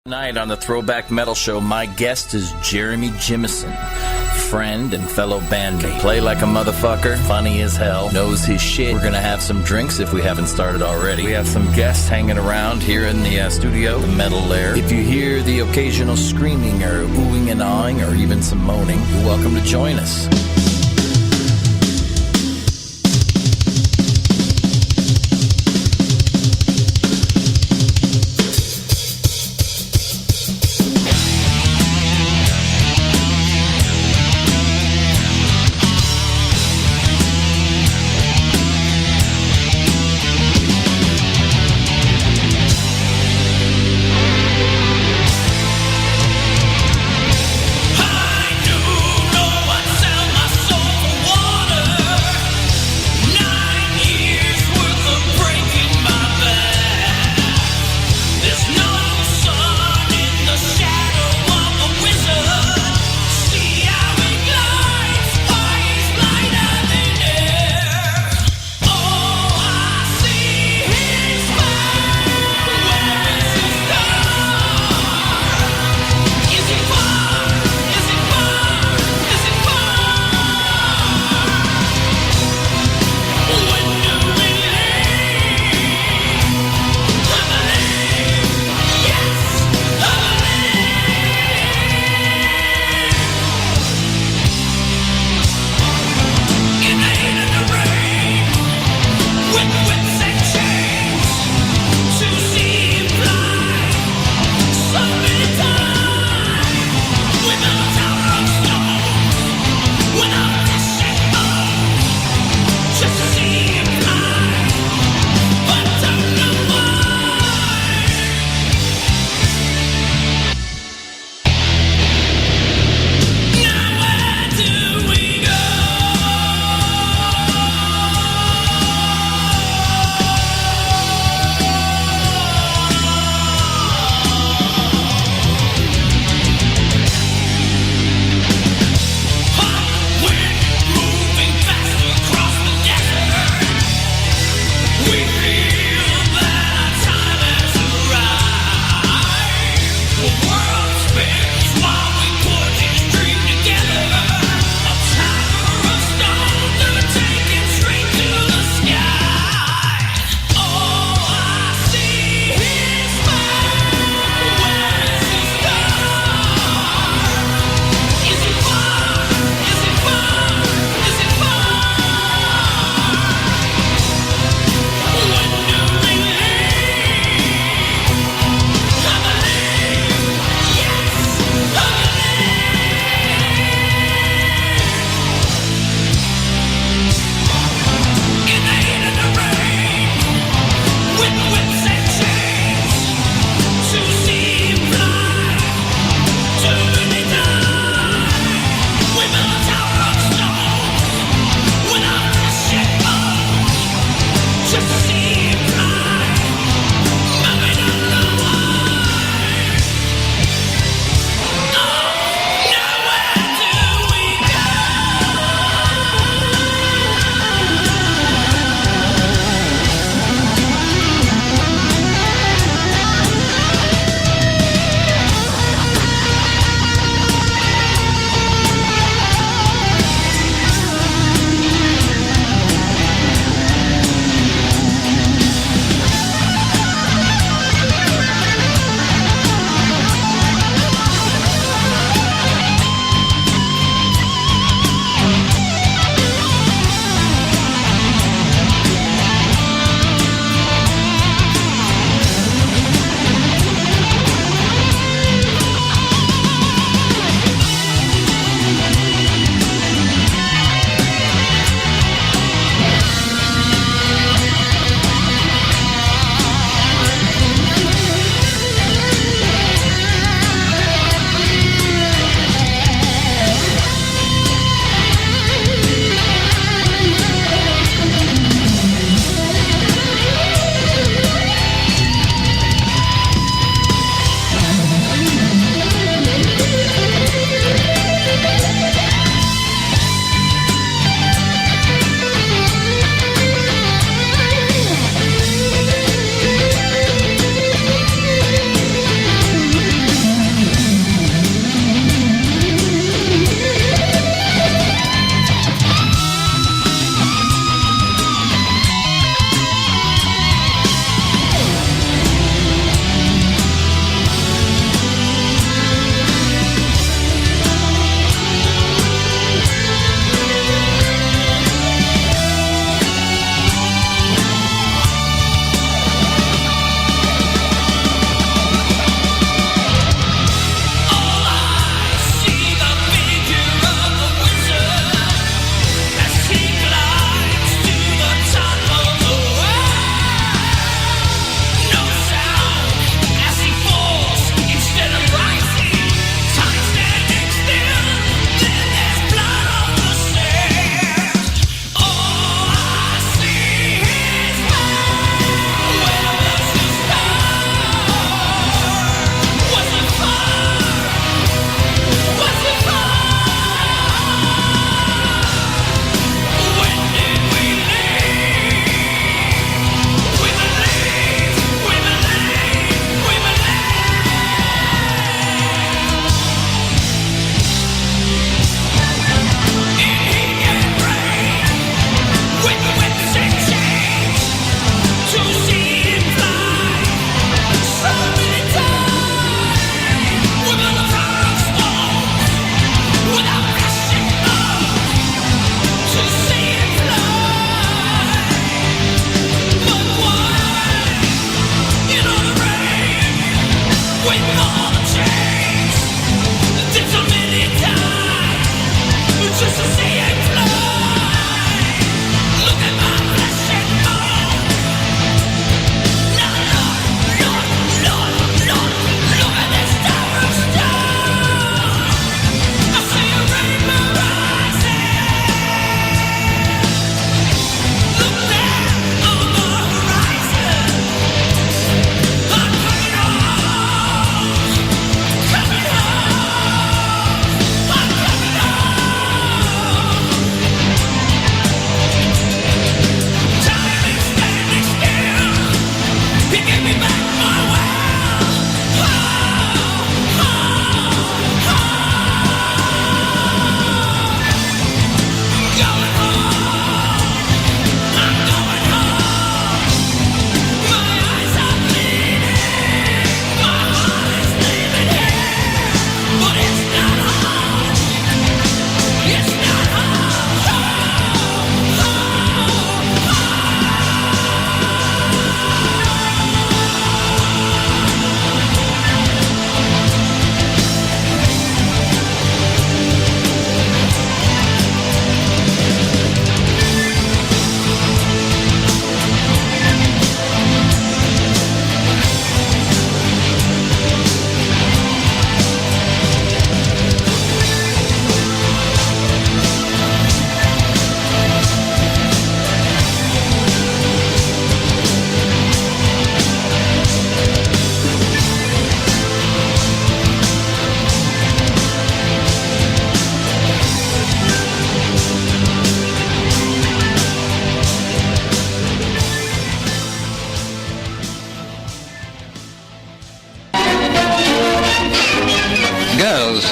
Tonight on the Throwback Metal Show, my guest is Jeremy Jimison, friend and fellow bandmate. Play like a motherfucker, funny as hell, knows his shit. We're gonna have some drinks if we haven't started already. We have some guests hanging around here in the studio, the Metal Lair. If you hear the occasional screaming or oohing and awing or even some moaning, you're welcome to join us. I do know what sell myself.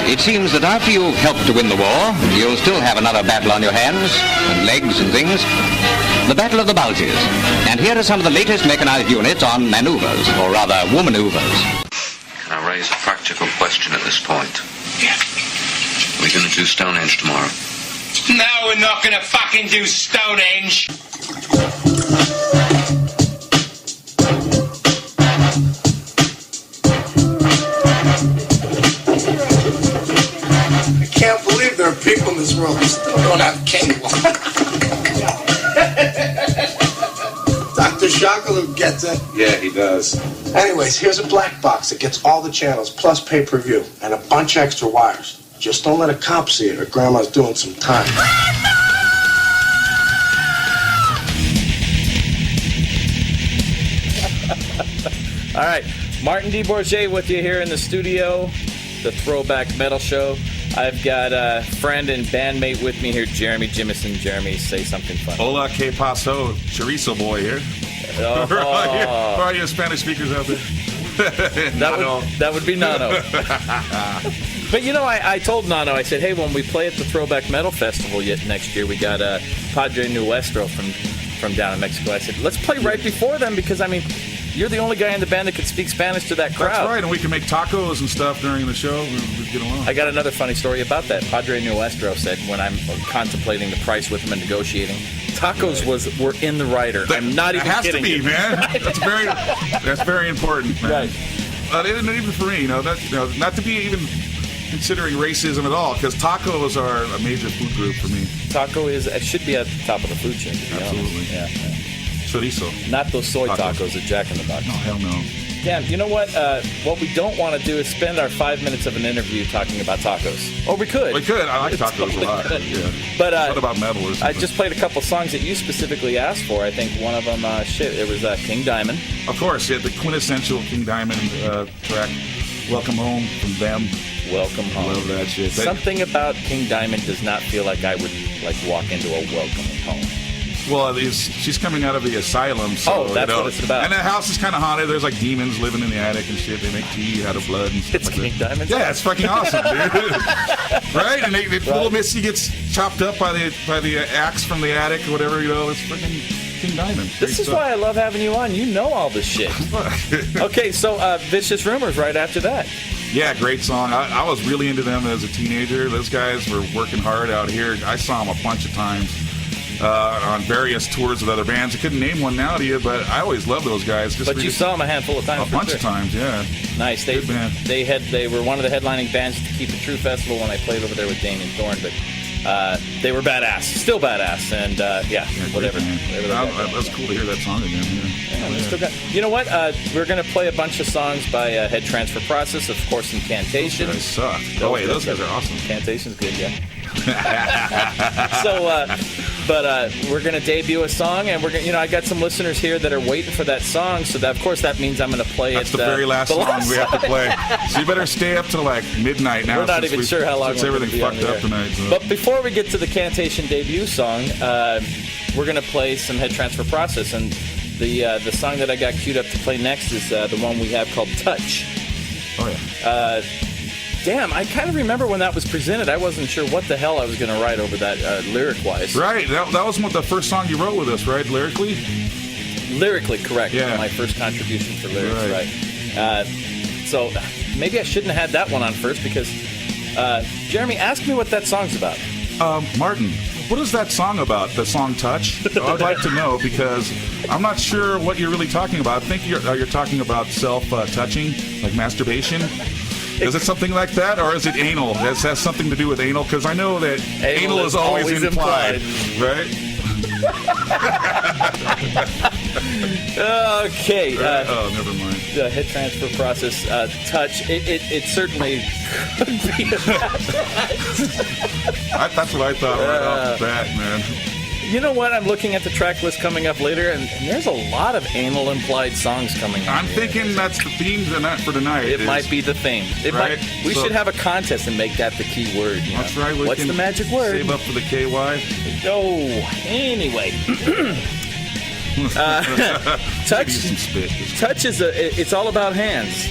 It seems that after you've helped to win the war, you'll still have another battle on your hands, and legs and things. The Battle of the Bulges. And here are some of the latest mechanized units on maneuvers, or rather, womaneuvers. Can I raise a practical question at this point? Yeah. We're going to do Stonehenge tomorrow. No, we're not going to fucking do Stonehenge. I can't believe there are people in this world who still don't have cable. Dr. Shockaloo gets it. Yeah, he does. Anyways, here's a black box that gets all the channels, plus pay-per-view, and a bunch of extra wires. Just don't let a cop see it, or Grandma's doing some time. All right, Martin DeBourge with you here in the studio, the Throwback Metal Show. I've got a friend and bandmate with me here, Jeremy Jimison. Jeremy, say something funny. Hola, que paso? Chorizo boy here. Oh. For all you Spanish speakers out there. That would be Nano. But you know, I told Nano, I said, hey, when we play at the Throwback Metal Festival next year, we got Padre Nuestro from down in Mexico. I said, let's play right before them because, I mean, you're the only guy in the band that can speak Spanish to that crowd. That's right, and we can make tacos and stuff during the show. We'd get along. I got another funny story about that. Padre Nuestro said when I'm contemplating the price with him and negotiating, tacos were in the rider. I'm not even kidding. It has to be, man. That's very important, man. Right. And even for me, not to be even considering racism at all, because tacos are a major food group for me. Taco should be at the top of the food chain. Absolutely. Yeah. Chorizo. Not those soy tacos at Jack in the Box. No, hell no. Damn, you know what? What we don't want to do is spend our 5 minutes of an interview talking about tacos. Or we could. We could. I like tacos a lot. Yeah. But what about metal or something? I just played a couple songs that you specifically asked for. I think one of them, it was King Diamond. Of course, yeah, the quintessential King Diamond track, Welcome Home from them. Welcome Home. Love that shit. Something about King Diamond does not feel like I would walk into a welcome home. Well, she's coming out of the asylum. So, that's what it's about. And the house is kind of haunted. There's like demons living in the attic and shit. They make tea out of blood and stuff. It's King Diamond. Yeah, it's fucking awesome, dude. Right? And little Missy gets chopped up by the axe from the attic or whatever. It's fucking King Diamond. This is why I love having you on. You know all this shit. Okay, so Vicious Rumors right after that. Yeah, great song. I was really into them as a teenager. Those guys were working hard out here. I saw them a bunch of times. on various tours with other bands. I couldn't name one now to you, but I always loved those guys. But you saw them a handful of times. A bunch of times, yeah. Nice. They were one of the headlining bands to Keep It True Festival when I played over there with Damien Thorne, but they were badass, still badass, and whatever. That's cool to hear that song again. Still got, you know what? We're going to play a bunch of songs by Head Transfer Process, of course, in Kantation. Those guys suck. Oh wait, those guys are awesome. Kantation's good, yeah. But we're going to debut a song, and we're going. I got some listeners here that are waiting for that song, so that, of course, that means I'm going to play That's it. That's the very last song we have to play. So you better stay up till like midnight now. We're not even sure how long. Since everything fucked up tonight. So. But before we get to the Kantation debut song, we're going to play some Head Transfer Process, and the song that I got queued up to play next is the one we have called Touch. Oh yeah. Damn, I kind of remember when that was presented. I wasn't sure what the hell I was going to write over that lyric-wise. Right, that was the first song you wrote with us, right? Lyrically? Lyrically, correct. Yeah. My first contribution for lyrics, right. So maybe I shouldn't have had that one on first because, Jeremy, ask me what that song's about. Martin, what is that song about, the song Touch? I'd like to know because I'm not sure what you're really talking about. I think you're talking about self-touching, like masturbation. Is it something like that, or is it anal? Has something to do with anal? Because I know that anal is always implied. Right? Okay. Oh, never mind. The Head Transfer Process, Touch. It certainly could be about that. That's what I thought right off the bat, man. You know what? I'm looking at the track list coming up later, and there's a lot of anal-implied songs coming up. I'm thinking that's the theme for tonight. It might be the theme. We should have a contest and make that the key word. That's right. What's the magic word? Save up for the KY. Oh, anyway. Touch is it's all about hands.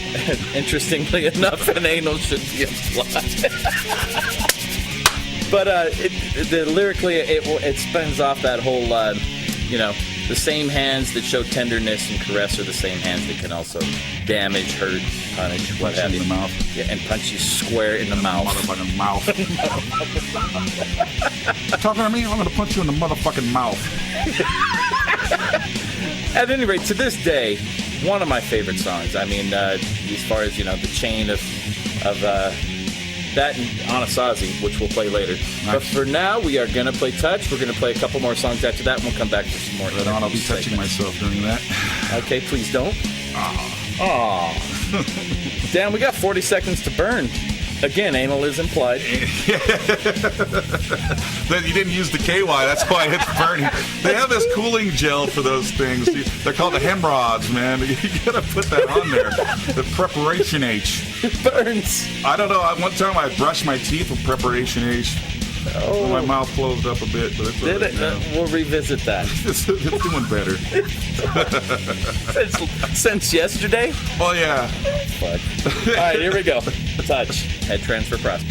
Interestingly enough, and anal should be implied. But lyrically, it spins off that whole, the same hands that show tenderness and caress are the same hands that can also damage, hurt, punish, what have you. In the mouth. Yeah, and punch you square in the mouth. Motherfucking mouth. Talking to me? I'm going to punch you in the motherfucking mouth. At any rate, to this day, one of my favorite songs. I mean, as far as, the chain of that and Anasazi, which we'll play later. Nice. But for now, we are going to play Touch. We're going to play a couple more songs after that, and we'll come back for some more. Right on, I'll be touching myself during that. Okay, please don't. Aw. Damn, we got 40 seconds to burn. Again, anal is implied. Then you didn't use the KY, that's why it's burning. They have this cooling gel for those things. They're called the hemorrhoids, man. You gotta put that on there. The Preparation H. It burns. I don't know. One time I brushed my teeth with Preparation H. Oh. My mouth closed up a bit, but it's Did it? We'll revisit that. It's doing better. Since yesterday? Oh, yeah. Fuck. All right, here we go. Touch. Head Transfer Process.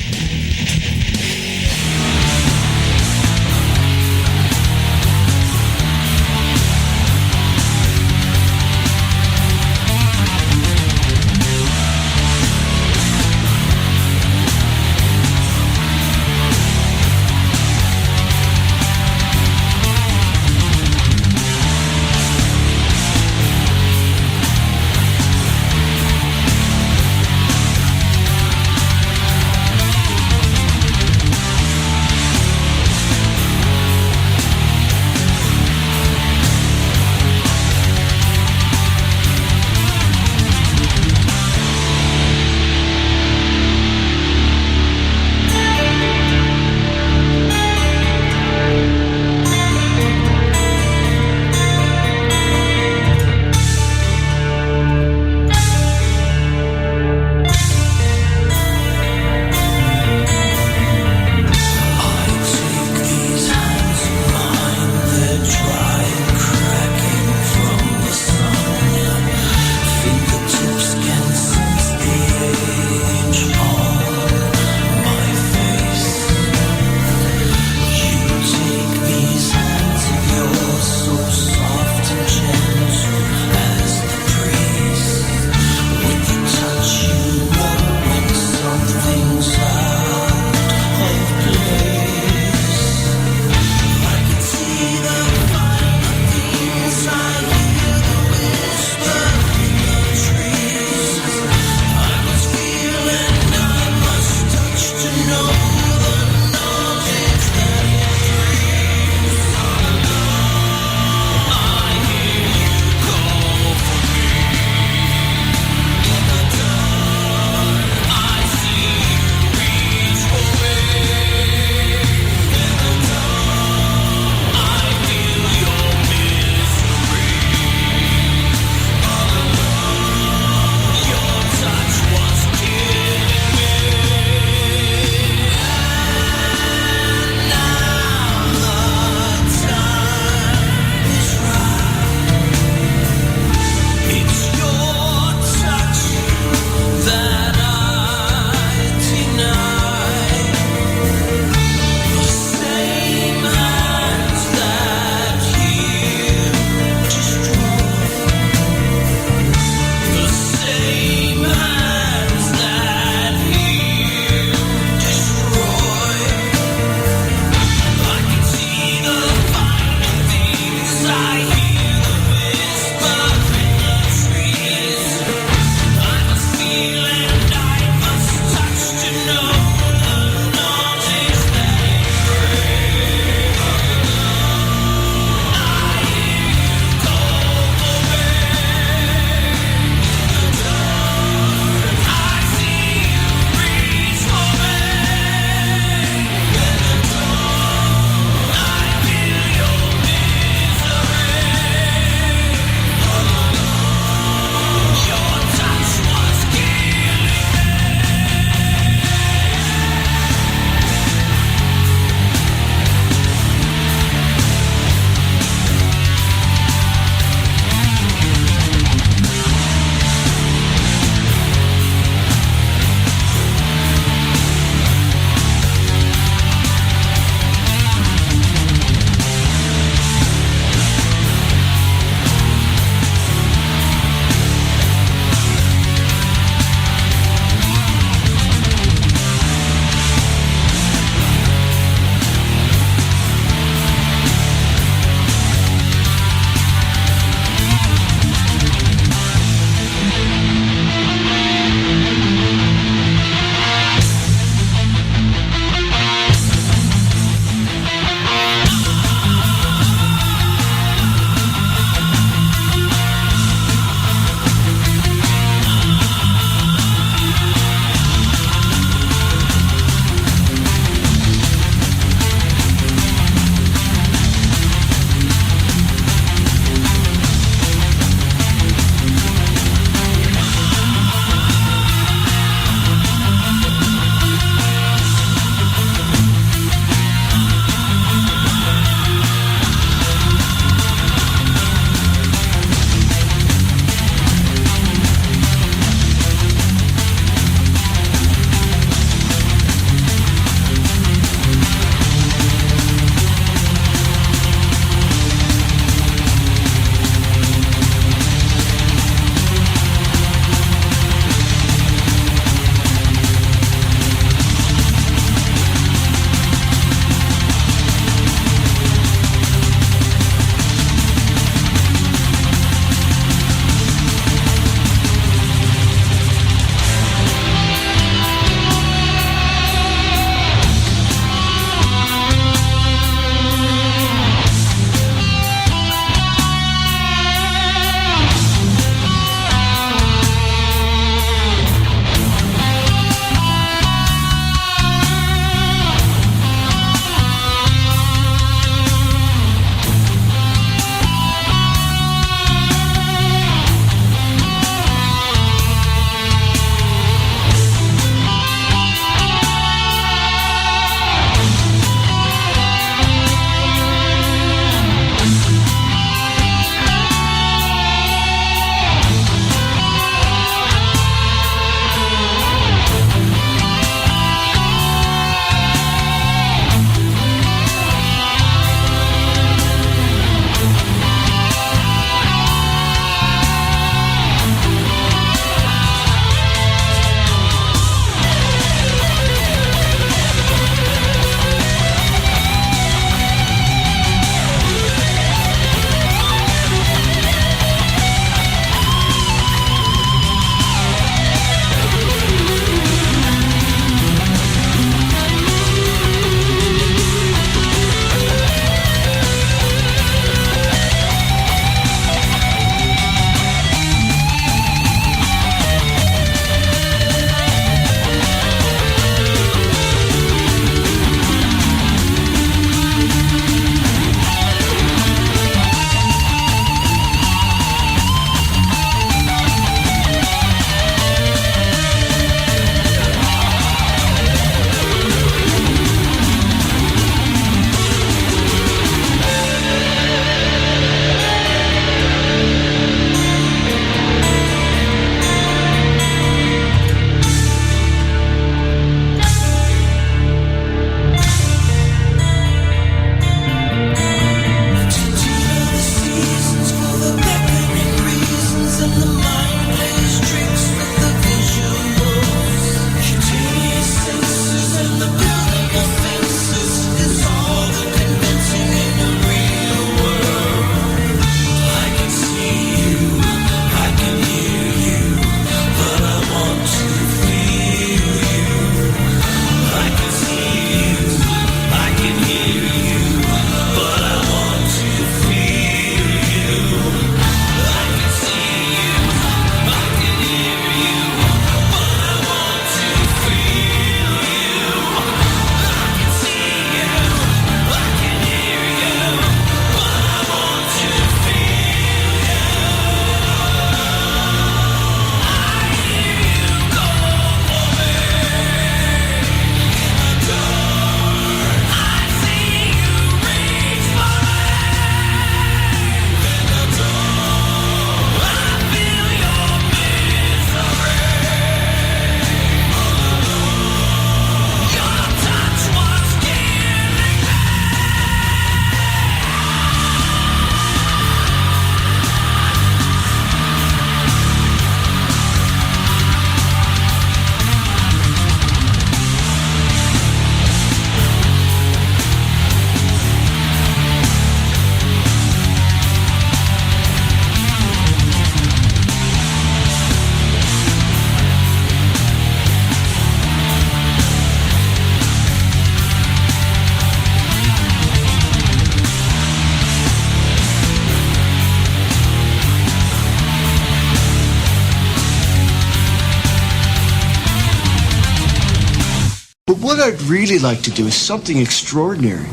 But what I'd really like to do is something extraordinary.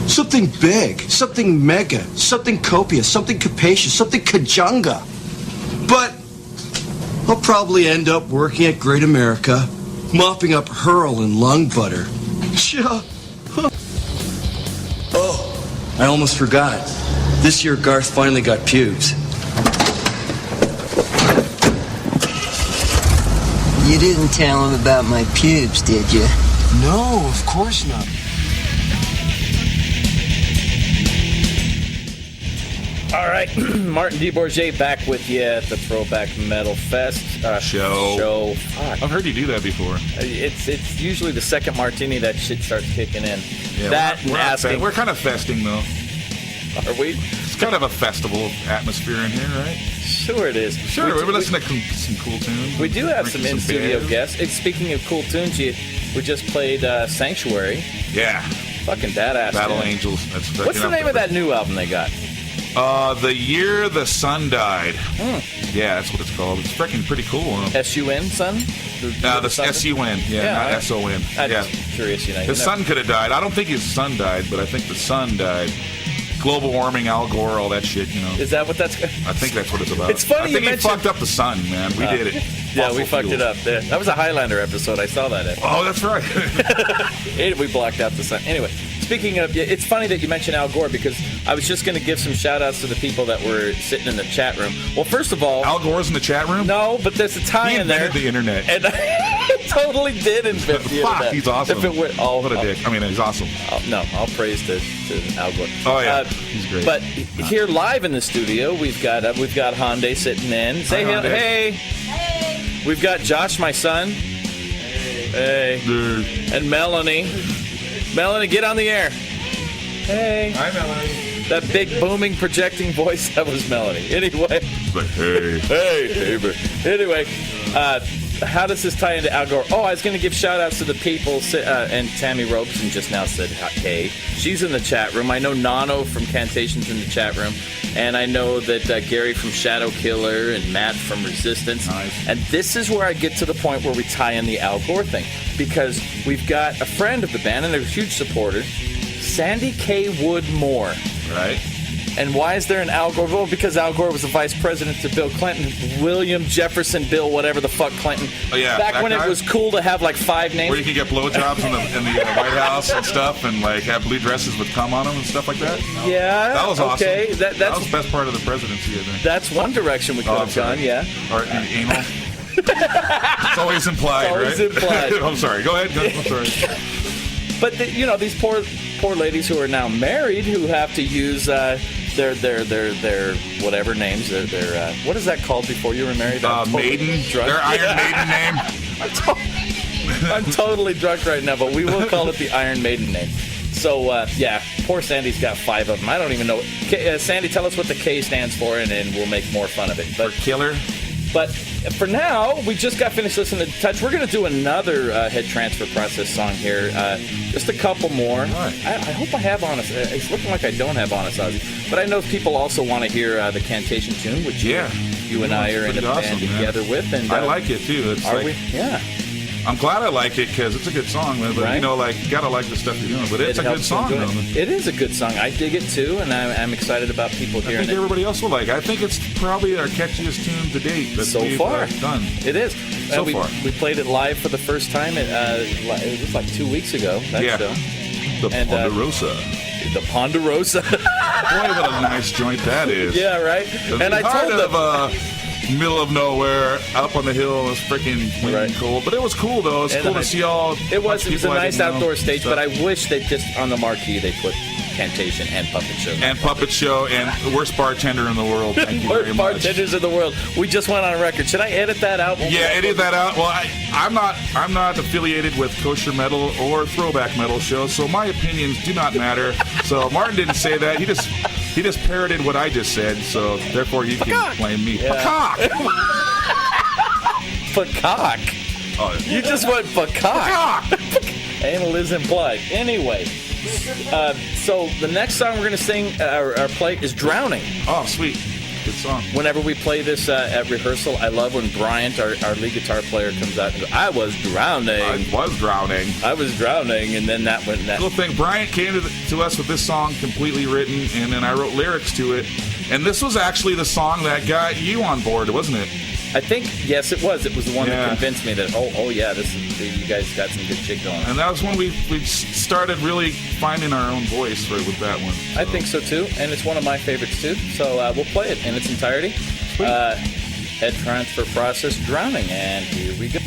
Something big, something mega, something copious, something capacious, something kajunga. But I'll probably end up working at Great America, mopping up hurl and lung butter. Oh, I almost forgot. This year Garth finally got pubes. You didn't tell him about my pubes, did you? No, of course not. All right, Martin DeBourge back with you at the Throwback Metal Fest show. Fuck. I've heard you do that before. It's usually the second martini that shit starts kicking in. Yeah, that we're asking. We're kind of festing though. Are we? It's kind of a festival atmosphere in here, right? Sure it is. Sure, we're listening to some cool tunes. We do have some in-studio guests. And speaking of cool tunes, we just played Sanctuary. Yeah. Fucking badass. Battle tune. Angels. What's the name of that new album they got? The Year the Sun Died. Yeah, that's what it's called. It's freaking pretty cool. S-U-N, Sun? The S-U-N. Yeah, not S-O-N. I'm yeah. curious, His son could have died. I don't think his son died, but I think the sun died. Global warming, Al Gore, all that shit, you know. Is that what that's... I think that's what it's about. It's funny I think you he fucked up the sun, man. We did it. Yeah, we fucked it up. That was a Highlander episode. I saw that. Oh, that's right. We blocked out the sun. Anyway, speaking of... It's funny that you mentioned Al Gore because I was just going to give some shout-outs to the people that were sitting in the chat room. Well, first of all... Al Gore's in the chat room? No, but there's a tie in there. He invented the internet. And I totally did invent the internet. Fuck, he's awesome. If it were, what a dick. I mean, he's awesome. I'll praise to Al Gore. Oh, yeah. He's great. But here live in the studio, we've got Hyundai sitting in. Say hey. Hey. We've got Josh, my son. Hey. And Melanie. Melanie, get on the air. Hey. Hi, Melanie. That big booming projecting voice, that was Melanie. Anyway. But hey. Hey. Anyway, how does this tie into Al Gore? Oh, I was going to give shout-outs to the people, and Tammy Robeson just now said hey. She's in the chat room. I know Nano from Kantation's in the chat room, and I know that Gary from Shadow Killer and Matt from Resistance. Nice. And this is where I get to the point where we tie in the Al Gore thing, because we've got a friend of the band, and they're a huge supporter, Sandy K. Wood Moore. Right. And why is there an Al Gore? Well, because Al Gore was the vice president to Bill Clinton. William Jefferson Bill, whatever the fuck Clinton. Oh, yeah. Back when it was cool to have like 5 names. Where you could get blowjobs in the White House and stuff, and like have blue dresses with cum on them and stuff like that. Yeah. That was awesome. Okay. That was the best part of the presidency, I think. That's one direction we could have gone, yeah. Or anal. It's always implied, always right? implied. I'm sorry. Go ahead. I'm sorry. But these poor ladies who are now married who have to use their whatever names, their what is that called before you were married? Maiden. Drunk. Their Iron Maiden name. I'm totally drunk right now, but we will call it the Iron Maiden name. So, poor Sandy's got 5 of them. I don't even know. Sandy, tell us what the K stands for, and we'll make more fun of it. But for killer. But for now, we just got finished listening to Touch. We're going to do another head transfer process song here. Just a couple more. Right. I hope I have Honest. It's looking like I don't have Honest Ozzy. But I know people also want to hear the Kantation tune, which you and I are in a band together with. And I like it, too. It's we? Yeah. I'm glad I like it because it's a good song, man. But, right? You got to like the stuff you're doing. But it's a good song, though. It is a good song. I dig it, too, and I'm excited about people hearing it. I think everybody else will like it. I think it's probably our catchiest tune to date that we've done. It is. So far. We played it live for the first time. It was like 2 weeks ago. The Ponderosa. The Ponderosa. Boy, what a nice joint that is. Yeah, right? And I told them... middle of nowhere, up on the hill, it was freaking windy and cold. But it was cool, though. It was cool to see all. It was a nice outdoor stage, but I wish they just, on the marquee, they put Kantation and Puppet Show. And Puppet Show, and worst bartender in the world. Thank you very much. Worst bartenders in the world. We just went on record. Should I edit that out? Edit that out. Well, I'm not affiliated with Kosher Metal or Throwback Metal Show, so my opinions do not matter. So Martin didn't say that. He just parroted what I just said, so therefore you can blame me. Yeah. Peacock. Oh, you just went peacock. Anal is implied. Anyway, so the next song we're going to sing or play is Drowning. Oh, sweet. Good song. Whenever we play this at rehearsal, I love when Bryant, our lead guitar player, comes out and goes, I was drowning. I was drowning, and then that went... Cool thing, Bryant came to us with this song completely written, and then I wrote lyrics to it. And this was actually the song that got you on board, wasn't it? I think, yes, it was. It was the one that convinced me that, you guys got some good shit going. And that was when we started really finding our own voice with that one. So. I think so, too. And it's one of my favorites, too. So we'll play it in its entirety. Head transfer process, Drowning. And here we go.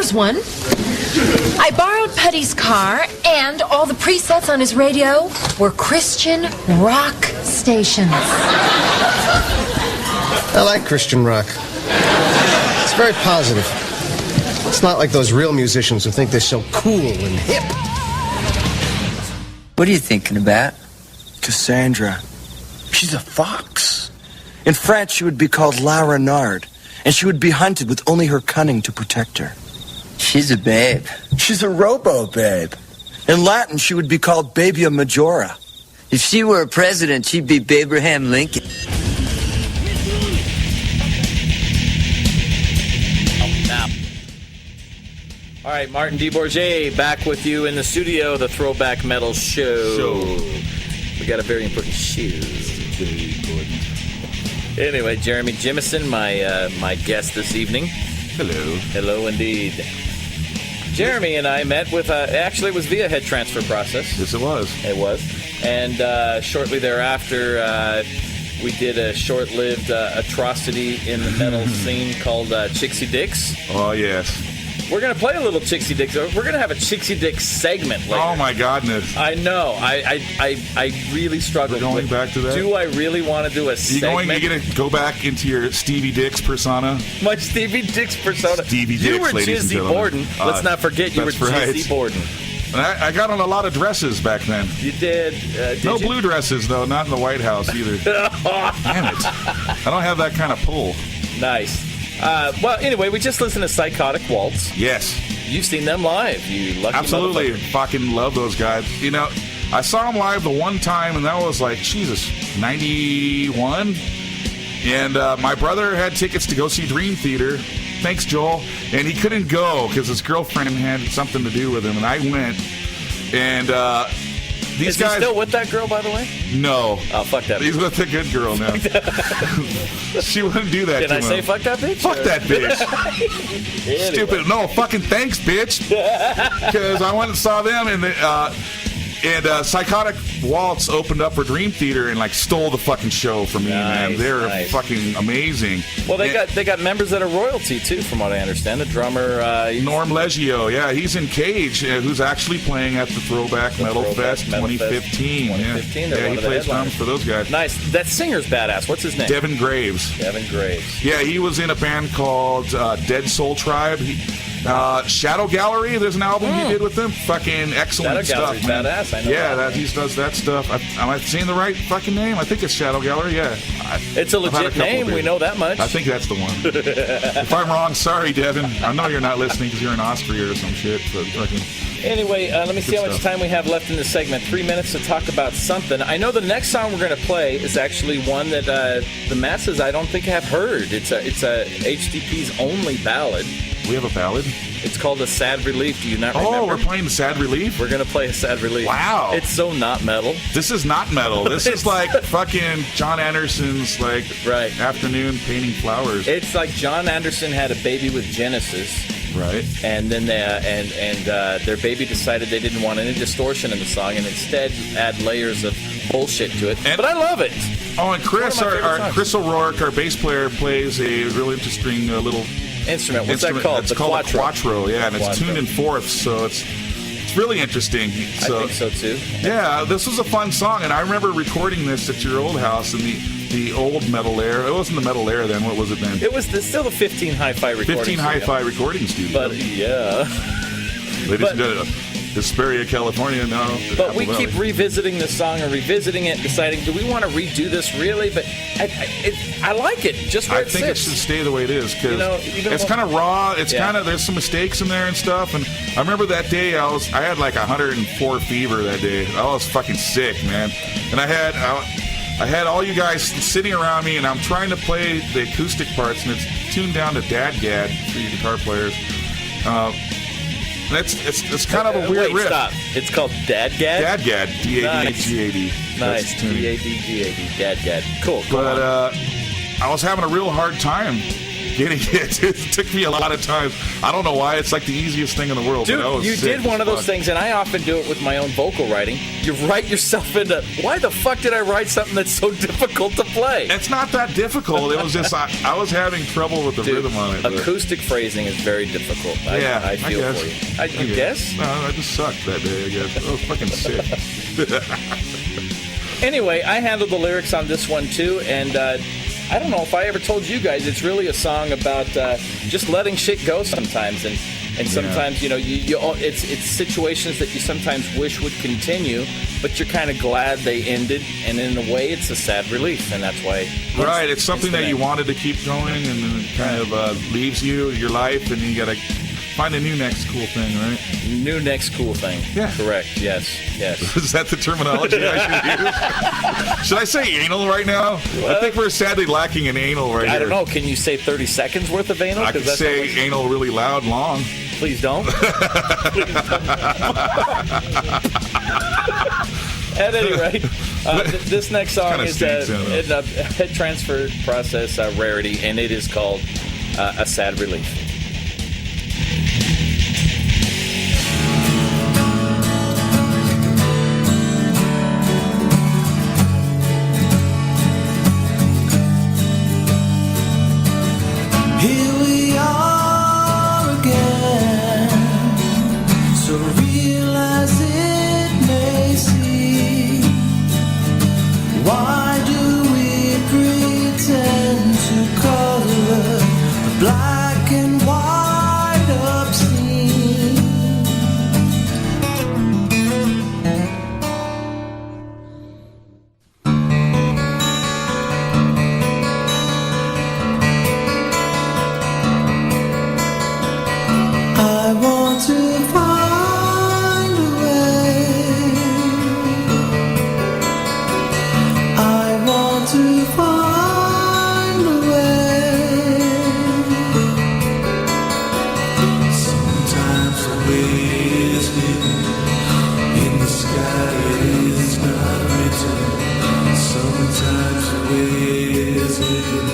here's one. I borrowed Putty's car, and all the presets on his radio were Christian rock stations. I like Christian rock. It's very positive. It's not like those real musicians who think they're so cool and hip. What are you thinking about? Cassandra. She's a fox. In France, she would be called La Renarde, and she would be hunted with only her cunning to protect her. She's a babe. She's a robo-babe. In Latin, she would be called Babia Majora. If she were a president, she'd be Abraham Lincoln. All right, Martin DeBourge back with you in the studio, the Throwback Metal Show. We got a very important show. Very important. Anyway, Jeremy Jimison, my guest this evening. Hello. Hello, indeed. Jeremy and I met with, actually it was via head transfer process. Yes, it was. It was. And shortly thereafter, we did a short-lived atrocity in the metal scene called Chixie Dicks. Oh, yes. We're going to play a little Chixie Dicks. We're going to have a Chixie Dicks segment later. Oh, my godness. I know. I really struggled. We're going back to that? Do I really want to do a segment? You're going to go back into your Stevie Dicks persona? My Stevie Dicks persona. Stevie Dicks, you were ladies and Jizzy gentlemen. Borden. Let's not forget you were right. Jizzy Borden. And I got on a lot of dresses back then. You did. No blue dresses, though. Not in the White House, either. Damn it. I don't have that kind of pull. Nice. Well, anyway, we just listened to Psychotic Waltz. Yes. You've seen them live. You lucky Absolutely. motherfucker. Fucking love those guys. You know, I saw them live the one time, and that was like, Jesus, 91? And my brother had tickets to go see Dream Theater. Thanks, Joel. And he couldn't go because his girlfriend had something to do with him, and I went. And these Is guys... he still with that girl, by the way? No. Oh, fuck that bitch. He's with a good girl now. She wouldn't do that Can to I him. say fuck that bitch? Fuck that bitch. Anyway. Stupid. No, fucking thanks, bitch. Because I went and saw them, and Psychotic Waltz opened up for Dream Theater and like stole the fucking show from me, man. They're fucking amazing. Well, they got members that are royalty too, from what I understand. The drummer Norm Leggio, yeah, he's in Cage, who's actually playing at the Throwback Metal Fest 2015. 2015, yeah, he plays drums for those guys. Nice. That singer's badass. What's his name? Devin Graves. Devin Graves. Yeah, he was in a band called Dead Soul Tribe. Shadow Gallery, there's an album he did with them. Fucking excellent Shadow stuff, Gallery's man. badass. I know that, he does that stuff. Am I saying the right fucking name? I think it's Shadow Gallery, yeah. It's a legit name, we know that much. I think that's the one. If I'm wrong, sorry, Devin. I know you're not listening because you're in Austria or some shit. But fucking... Anyway, let me see how much time we have left in this segment. 3 minutes to talk about something. I know the next song we're going to play is actually one that the masses I don't think have heard. It's a HDP's only ballad. We have a ballad? It's called A Sad Relief. Do you not remember? Oh, we're playing The Sad Relief? We're going to play A Sad Relief. Wow. It's so not metal. This is not metal. This is like fucking John Anderson's afternoon painting flowers. It's like John Anderson had a baby with Genesis. Right. And then their baby decided they didn't want any distortion in the song and instead add layers of bullshit to it. But I love it. Oh, and Chris, Chris O'Rourke, our bass player, plays a really interesting little instrument. What's that called? It's called a quattro, yeah, and it's tuned in fourths, so it's really interesting. So, I think so too. Yeah, this was a fun song, and I remember recording this at your old house in the old Metal Air. It wasn't the Metal Air then. What was it then? It was still the 15 Hi-Fi recording 15 Hi-Fi recording studio. But yeah. Ladies and gentlemen, Hesperia, California, no. But we keep revisiting the song and revisiting it, deciding, do we want to redo this really? But I like it just where it sits. I think it should stay the way it is because it's kind of raw. It's kind of, there's some mistakes in there and stuff. And I remember that day I had like 104 fever that day. I was fucking sick, man. And I had all you guys sitting around me, and I'm trying to play the acoustic parts, and it's tuned down to Dadgad for you guitar players. It's kind of a weird riff. Stop. It's called Dadgad? Dadgad. D-A-D-G-A-D. Nice. D-A-D-G-A-D. Dadgad. Cool. But I was having a real hard time getting it. It took me a lot of times. I don't know why. It's like the easiest thing in the world. Dude, but you did one of those things, and I often do it with my own vocal writing. You write yourself into, why the fuck did I write something that's so difficult to play? It's not that difficult. It was just, I was having trouble with the rhythm on it. Acoustic phrasing is very difficult. I feel for you. You guess? No, I just sucked that day, I guess. I was fucking sick. Anyway, I handled the lyrics on this one, too, and I don't know if I ever told you guys, it's really a song about just letting shit go sometimes, and sometimes it's situations that you sometimes wish would continue, but you're kind of glad they ended, and in a way, it's a sad relief, and that's why. Right, it's something that you wanted to keep going, and then it kind of leaves your life, and you got to find a new next cool thing, right? New next cool thing. Yeah. Correct. Yes. Is that the terminology I should use? Should I say anal right now? I think we're sadly lacking in anal right here. I don't know. Can you say 30 seconds worth of anal? I can say anal really loud, long. Please don't. Please don't. At any rate, this next song is a head transfer process rarity, and it is called A Sad Relief. Here we are again, so real as it may seem. Why do we pretend to color the black and white obscene? I want to find a way. I want to find a way. Sometimes the way is hidden in the sky, it is not written. Sometimes the way is hidden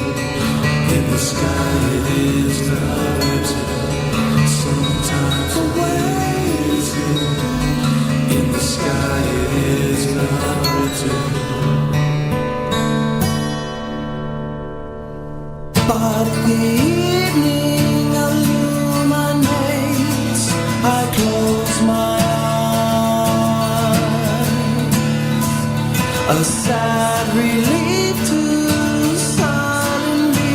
in the sky, it is not written. Sometimes the way is hidden in the sky, it is not written. But the evening illuminates, I close my eyes. A sad relief to suddenly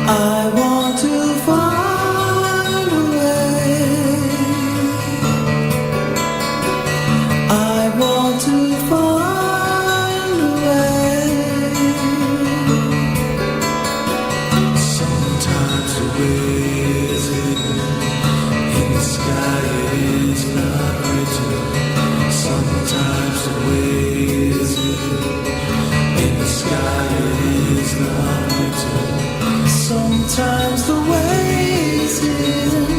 I want to find a way. I want to find a way. Sometimes the way is hidden in the sky, it is not written. Sometimes the way is hidden in the sky, it is not written. Sometimes the way is hidden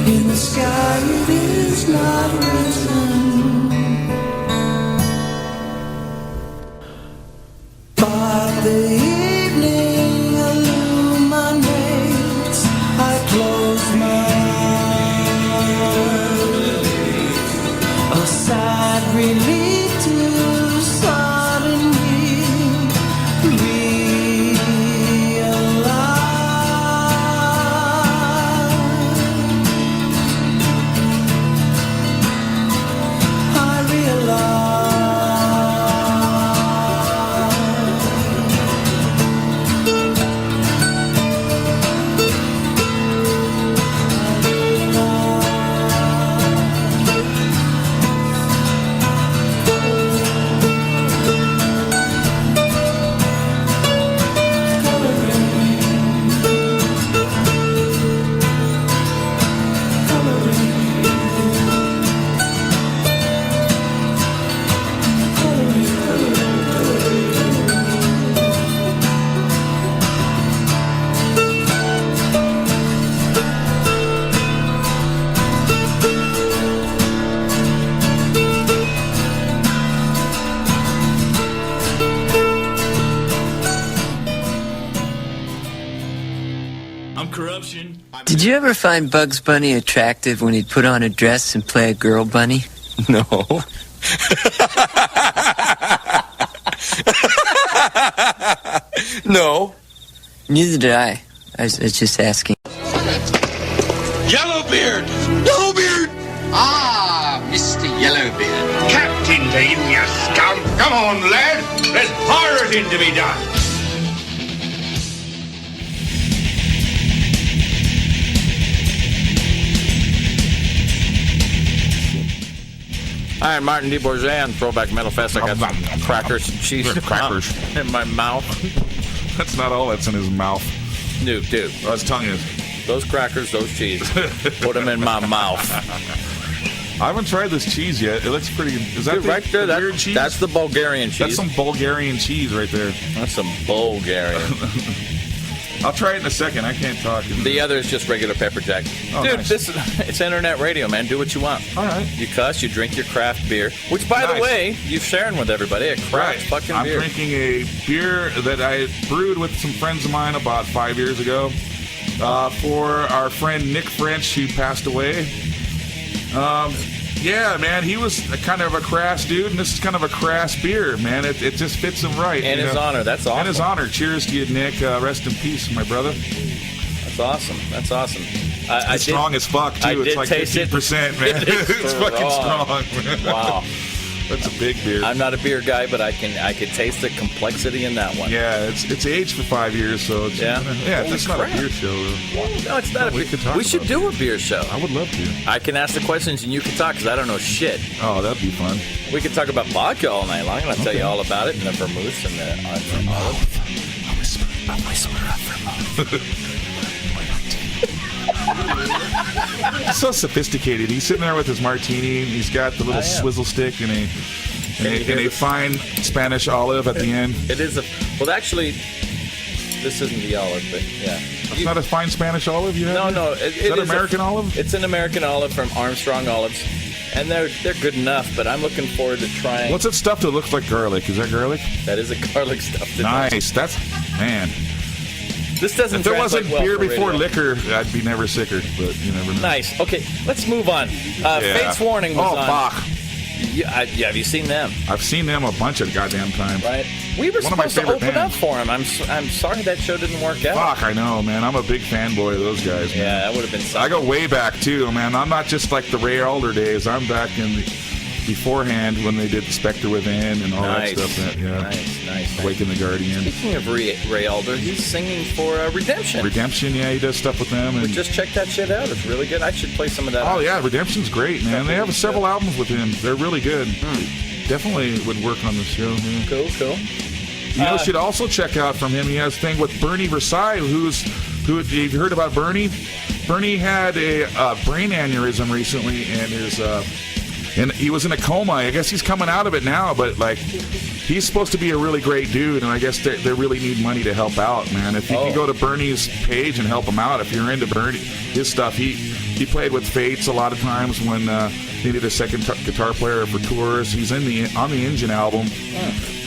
in the sky, it is not written. But the evening illuminates, I close my eyes. A sad relief to suddenly realize. I'm corruption. Did you ever find Bugs Bunny attractive when he'd put on a dress and play a girl bunny? No. No. Neither did I. I was just asking. Yellowbeard! Yellowbeard! Ah, Mr. Yellowbeard. Captain Dean, you scum! Come on, lad! There's pirating to be done! All right, Martin DeBourge on Throwback Metal Fest. I got some crackers and cheese Crackers. in my mouth. That's not all that's in his mouth. Dude. Oh, his tongue is. Those crackers, those cheese. Put them in my mouth. I haven't tried this cheese yet. It looks pretty. Is that Dude, right there? the weird cheese? That's the Bulgarian cheese. That's some Bulgarian cheese right there. That's some Bulgarian. I'll try it in a second. I can't talk. The other is just regular pepper jack. Oh, Dude, nice. it's internet radio, man. Do what you want. All right. You cuss, you drink your craft beer, which, by the Nice. way, you're sharing with everybody. A craft fucking I'm beer. drinking a beer that I brewed with some friends of mine about 5 years ago for our friend Nick French, who passed away. Yeah, man, he was kind of a crass dude, and this is kind of a crass beer, man. It just fits him right. In his honor. That's awesome. In his honor. Cheers to you, Nick. Rest in peace, my brother. That's awesome. That's awesome. It's strong as fuck, too. It's like 15%, man. It's fucking strong, man. Wow. That's a big beer. I'm not a beer guy, but I can taste the complexity in that one. Yeah, it's aged for 5 years, so it's it's not a beer show. No, it's not a beer. We should do a beer show. I would love to. I can ask the questions and you can talk because I don't know shit. Oh, that'd be fun. We could talk about vodka all night long, and I'll tell you all about it, and the vermouth and the olive. A whisper of vermouth. He's so sophisticated. He's sitting there with his martini, and he's got the little swizzle stick and a fine Spanish olive at the end. It is actually, this isn't the olive, but yeah. It's not a fine Spanish olive you have? No. Is that American olive? It's an American olive from Armstrong Olives, and they're good enough, but I'm looking forward to trying. What's that stuff that looks like garlic? Is that garlic? That is a garlic stuff. Nice. That's, man. This doesn't. If there wasn't well beer before radio. liquor, I'd be never sicker. But you never know. Nice. Okay, let's move on. Fate's Warning was on. Oh, fuck. Yeah, have you seen them? I've seen them a bunch of goddamn times. Right. We were One of my supposed to favorite open bands. up for him. I'm sorry that show didn't work out. Fuck, I know, man. I'm a big fanboy of those guys, man. Yeah, that would have been something. I go way back, too, man. I'm not just like the Ray Alder days. I'm back in the beforehand when they did the Spectre Within and all that stuff. Nice. Awaken the Guardian. Speaking of Ray Alder, he's singing for Redemption. Redemption, yeah, he does stuff with them. And Just check that shit out. It's really good. I should play some of that. Oh, yeah, Redemption's great, man. They have several albums with him. They're really good. Definitely would work on the show. Yeah. Cool. You know, should also check out from him. He has a thing with Bernie Versailles, who you've heard about Bernie? Bernie had a brain aneurysm recently, and he was in a coma. I guess he's coming out of it now, but like he's supposed to be a really great dude, and I guess they really need money to help out, man. If you can go to Bernie's page and help him out, if you're into Bernie, his stuff, he played with Fates a lot of times when needed a second guitar player for tours. He's on the Engine album.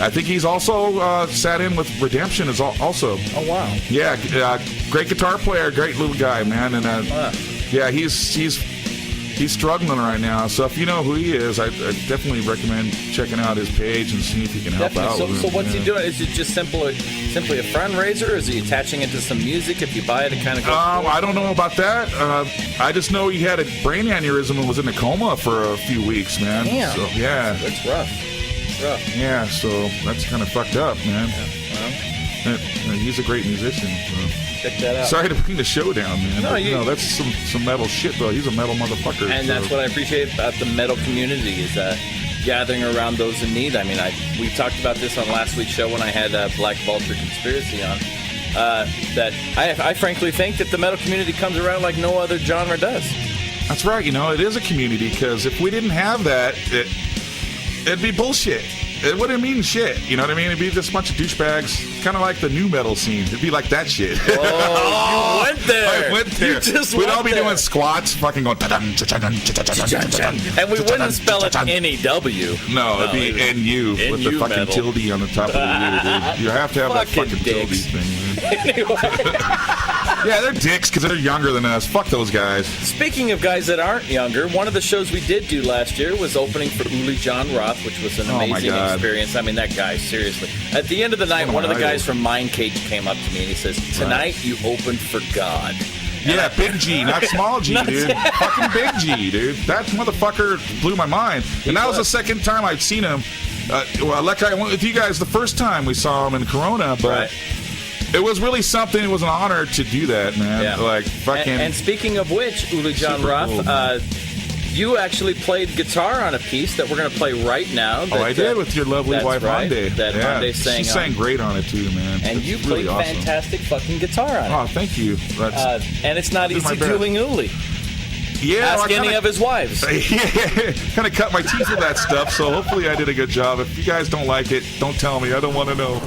I think he's also sat in with Redemption as also. Oh wow. Yeah, great guitar player, great little guy, man, and yeah, he's struggling right now. So if you know who he is, I definitely recommend checking out his page and see if he can help out. So with him. what's he doing? Is it just simply a fundraiser, or is he attaching it to some music? If you buy it, it kind of goes. I don't know about that. I just know he had a brain aneurysm and was in a coma for a few weeks, man. Damn. So, yeah. That's rough. Yeah, so that's kind of fucked up, man. Well, he's a great musician. So. Check that out. Sorry to bring the show down, man. No, that's some metal shit, though. He's a metal motherfucker. And that's what I appreciate about the metal community is gathering around those in need. I mean, we talked about this on last week's show when I had Black Vulture Conspiracy on. That I frankly think that the metal community comes around like no other genre does. That's right. You know, it is a community because if we didn't have that, it'd be bullshit. It wouldn't mean shit. You know what I mean? It'd be just a bunch of douchebags. Kind of like the new metal scene. It'd be like that shit. Oh, you went there. I went there. You just We'd went all be there. doing squats, fucking going. And we wouldn't spell it N-E-W. No, it'd be N-U with the fucking metal. tilde on the top of the U, dude. You have to have that Fucking fucking tilde dicks. thing. Yeah, they're dicks because they're younger than us. Fuck those guys. Speaking of guys that aren't younger, one of the shows we did do last year was opening for Uli John Roth, which was an amazing experience. I mean, that guy, seriously. At the end of the night, one of the guys from Mind Cage came up to me and he says, tonight you opened for God. Yeah, Big G, not small G, dude. Fucking Big G, dude. That motherfucker blew my mind. And that was the second time I'd seen him. Like I went with you guys the first time we saw him in Corona, but it was really something. It was an honor to do that, man. Yeah. Like, fucking. And speaking of which, Uli John Roth, cool. You actually played guitar on a piece that we're going to play right now. That, I did with your lovely wife, Hyundai. That Hyundai sang She sang great on it, too, man. And you played really awesome. fantastic fucking guitar on it. Oh, thank you. And it's not easy dueling Uli. Yeah, Ask any of his wives. Yeah, kind of cut my teeth with that stuff, so hopefully I did a good job. If you guys don't like it, don't tell me. I don't want to know.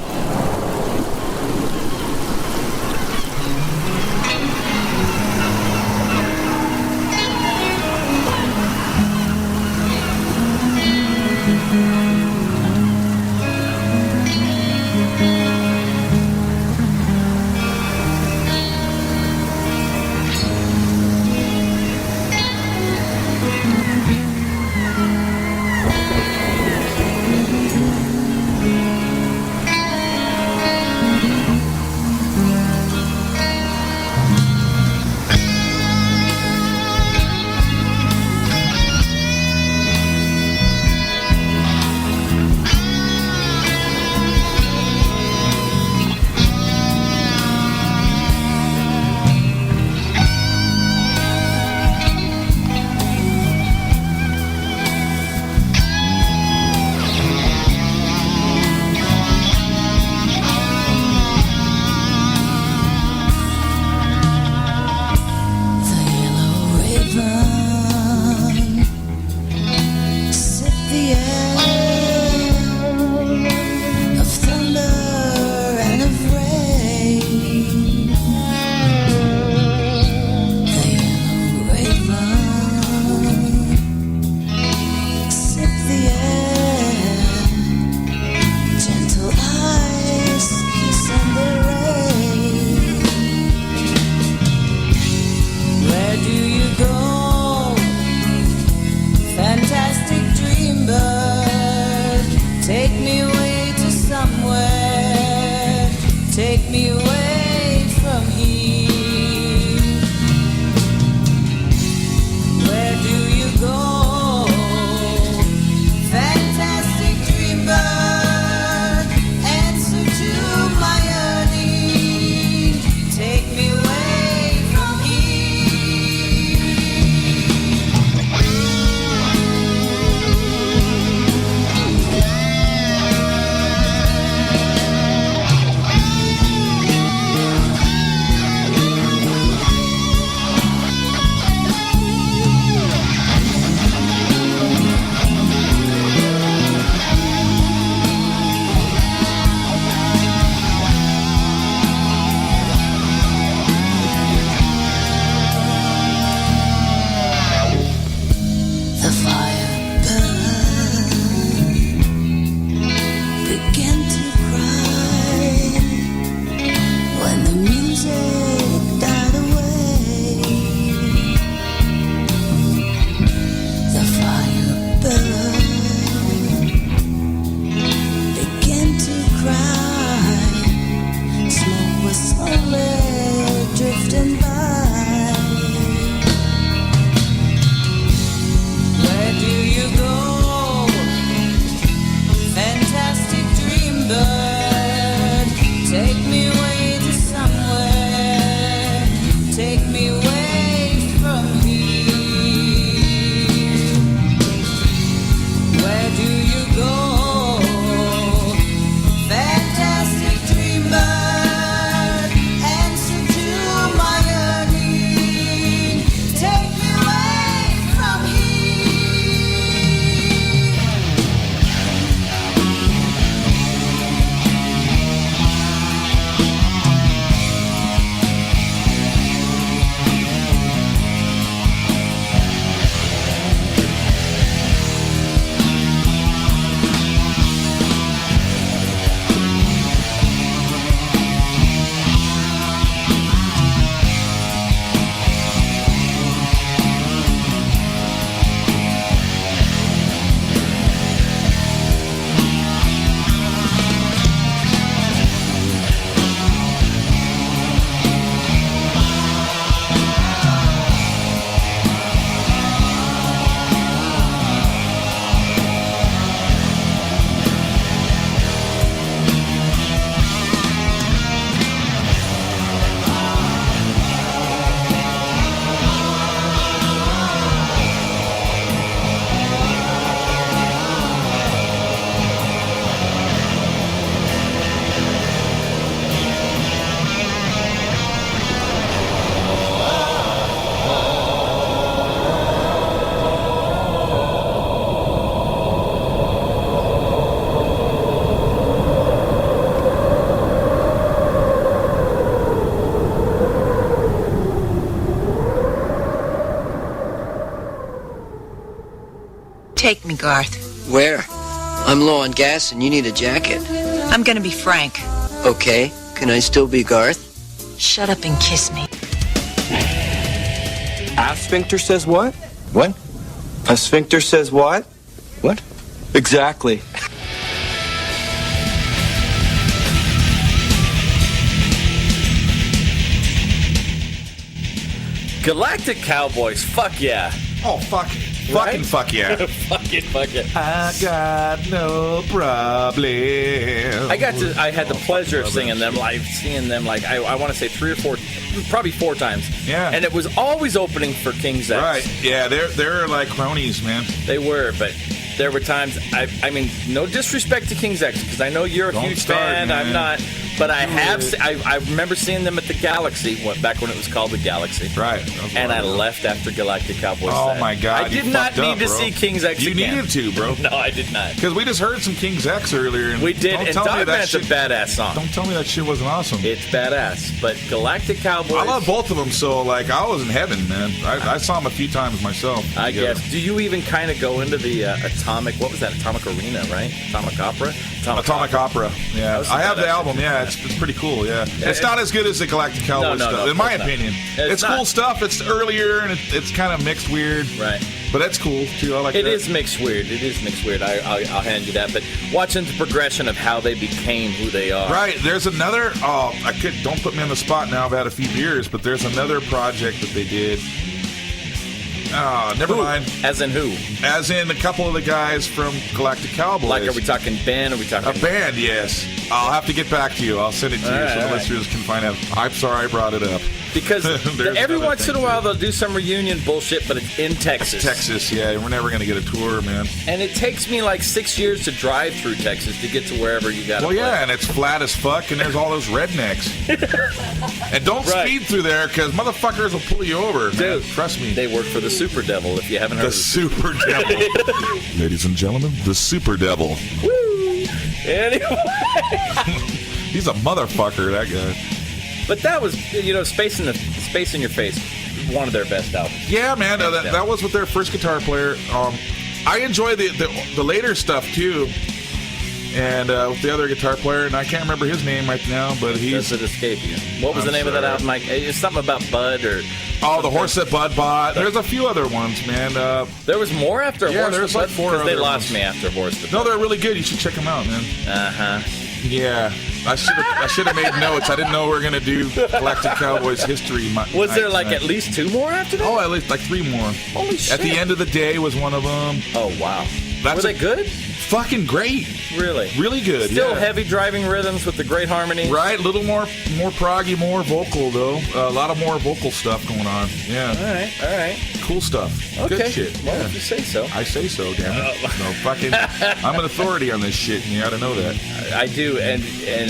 take me, Garth? Where? I'm low on gas and you need a jacket. I'm gonna be frank. Okay, can I still be Garth? Shut up and kiss me. A sphincter says what? What? A sphincter says what? What? Exactly. Galactic Cowboys, fuck yeah. Oh, fuck. Right? Fucking fuck yeah. Fucking fuck yeah. I got no problem. I had the pleasure of seeing them live, I want to say 3 or 4, probably 4 times. Yeah. And it was always opening for King's X. Right. Yeah, they're like cronies, man. They were, but there were times, I mean, no disrespect to King's X, because I know you're a huge fan, man. I'm not. But I remember seeing them at the Galaxy, back when it was called the Galaxy. Right. And I left after Galactic Cowboys. Oh, my God. I did not need to see King's X You again. needed to, bro. No, I did not. Because we just heard some King's X earlier. And We did, and Dogman's a badass song. Don't tell me that shit wasn't awesome. It's badass. But Galactic Cowboys... I love both of them, so, like, I was in heaven, man. I saw them a few times myself. I guess. Do you even kind of go into the Atomic... What was that? Atomic Arena, right? Atomic Opera? Atomic Opera. Yeah. I have the album. Yeah, it's pretty cool. Yeah. It's not as good as the Galactic Cowboys stuff, in my opinion. It's cool stuff. It's earlier, and it's kind of mixed weird. Right. But that's cool, too. I like that. It is mixed weird. I'll hand you that. But watching the progression of how they became who they are. Right. There's another... don't put me on the spot now. I've had a few beers, but there's another project that they did. Never mind. As in who? As in a couple of the guys from Galactic Cowboys. Like, are we talking band? Are we talking... A band, yes. I'll have to get back to you. I'll send it to you so the listeners can find out. I'm sorry I brought it up. Because every once in a while they'll do some reunion bullshit, but it's in Texas. Texas, yeah. We're never going to get a tour, man. And it takes me like 6 years to drive through Texas to get to wherever you got to play. Yeah, and it's flat as fuck, and there's all those rednecks. And don't speed through there, because motherfuckers will pull you over, man. Dude, trust me. They work for the Super Devil, if you haven't heard of The Super Devil. Ladies and gentlemen, the Super Devil. Woo! Anyway. He's a motherfucker, that guy. But that was, Space in Your Face, one of their best albums. Yeah, man, that was with their first guitar player. I enjoy the later stuff too, and with the other guitar player, and I can't remember his name right now, but he's... Does it escape you? What was the name of that album, Mike? It's something about Bud or... Oh, the horse that Bud bought. There's a few other ones, man. There was more after Horse there's that like Bud? 4 other They lost ones. me after Horse that No, Bud. they're really good. You should check them out, man. Uh-huh. Yeah, I should have made notes. I didn't know we were gonna do Galactic Cowboys history. Was there like at least 2 more after that? Oh, at least like 3 more. Holy shit! At the End of the Day was one of them. Oh wow! Were they good? Fucking great. Really? Really good. Still yeah. heavy driving rhythms with the great harmony. Right, a little more proggy, more vocal though. A lot of more vocal stuff going on. Yeah. All right. Cool stuff. Okay. Good shit. Well, if you say so. I say so, damn it. No, fucking, I'm an authority on this shit, and you ought to know that. I do, and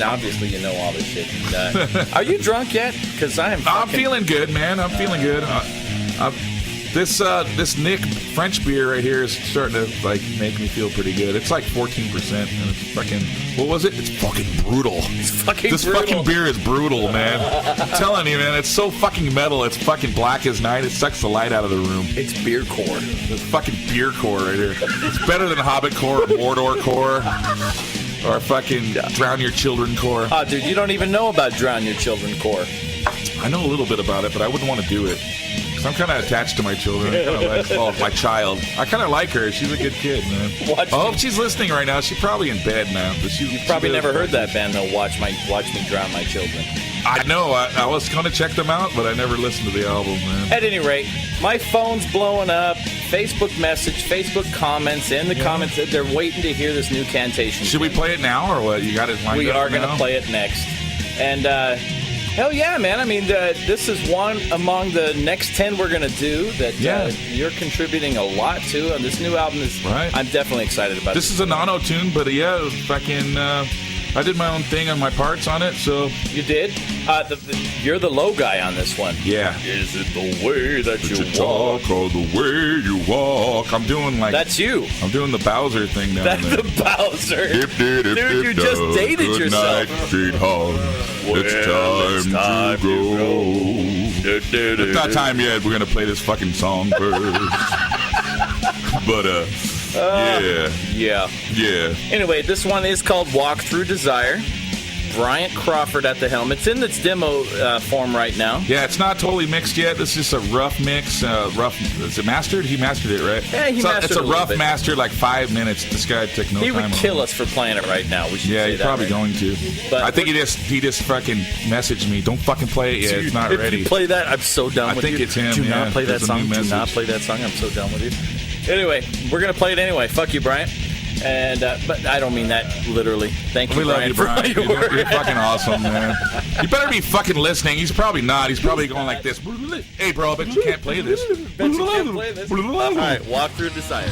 obviously you know all this shit. And, are you drunk yet? Because I am. I'm feeling good, man. I'm feeling good. This Nick French beer right here is starting to like make me feel pretty good. It's like 14%, and it's fucking. What was it? It's fucking brutal. It's fucking This brutal. fucking beer is brutal, man. I'm telling you, man. It's so fucking metal. It's fucking black as night. It sucks the light out of the room. It's beer core. It's fucking beer core right here. It's better than Hobbit core or Mordor core. Or fucking Drown Your Children core. Oh, dude, you don't even know about Drown Your Children core. I know a little bit about it, but I wouldn't want to do it. Because I'm kind of attached to my children. My child. I kind of like her. She's a good kid, man. I hope she's listening right now. She's probably in bed now. But You've probably never heard that band, though, Watch Me Drown My Children. I know. I was going to check them out, but I never listened to the album, man. At any rate, my phone's blowing up. Facebook message, Facebook comments. In the comments, they're waiting to hear this new Kantation. Should we play it now, or what? You got it lined up? We are going to play it next. And, hell yeah, man. I mean, this is one among the next 10 we're going to do that you're contributing a lot to. And this new album is, I'm definitely excited about This is an auto-tune, but yeah, fucking, I did my own thing on my parts on it, so. You did? You're the low guy on this one. Yeah. Is it the way that you talk or the way you walk? I'm doing like. That's you. I'm doing the Bowser thing now. That's the Bowser. Dude, you just dated Good yourself. Night, sweetheart. It's time to go. It's not time yet. We're going to play this fucking song first. But, Yeah. Anyway, this one is called Walk Through Desire. Bryant Crawford at the helm. It's in its demo form right now. Yeah, it's not totally mixed yet. This is just a rough mix. Is it mastered? He mastered it, right? Yeah, he mastered it. It's a rough master, like 5 minutes. This guy took no time. He would kill us for playing it right now. We should say he's that, probably right? going to. But I think he just fucking messaged me. Don't fucking play it yet. It's not ready. If you play that, I'm so done with you. I think it's him. Do not play that song. Do not play that song. I'm so done with you. Anyway, we're going to play it anyway. Fuck you, Bryant. And but I don't mean that literally. Thank you, Brian. We love you, Brian. You're fucking awesome, man. You better be fucking listening. He's probably not. He's probably going like this. Hey, bro, I bet you can't play this. Bet you can't play this. All right, Walk Through Desire.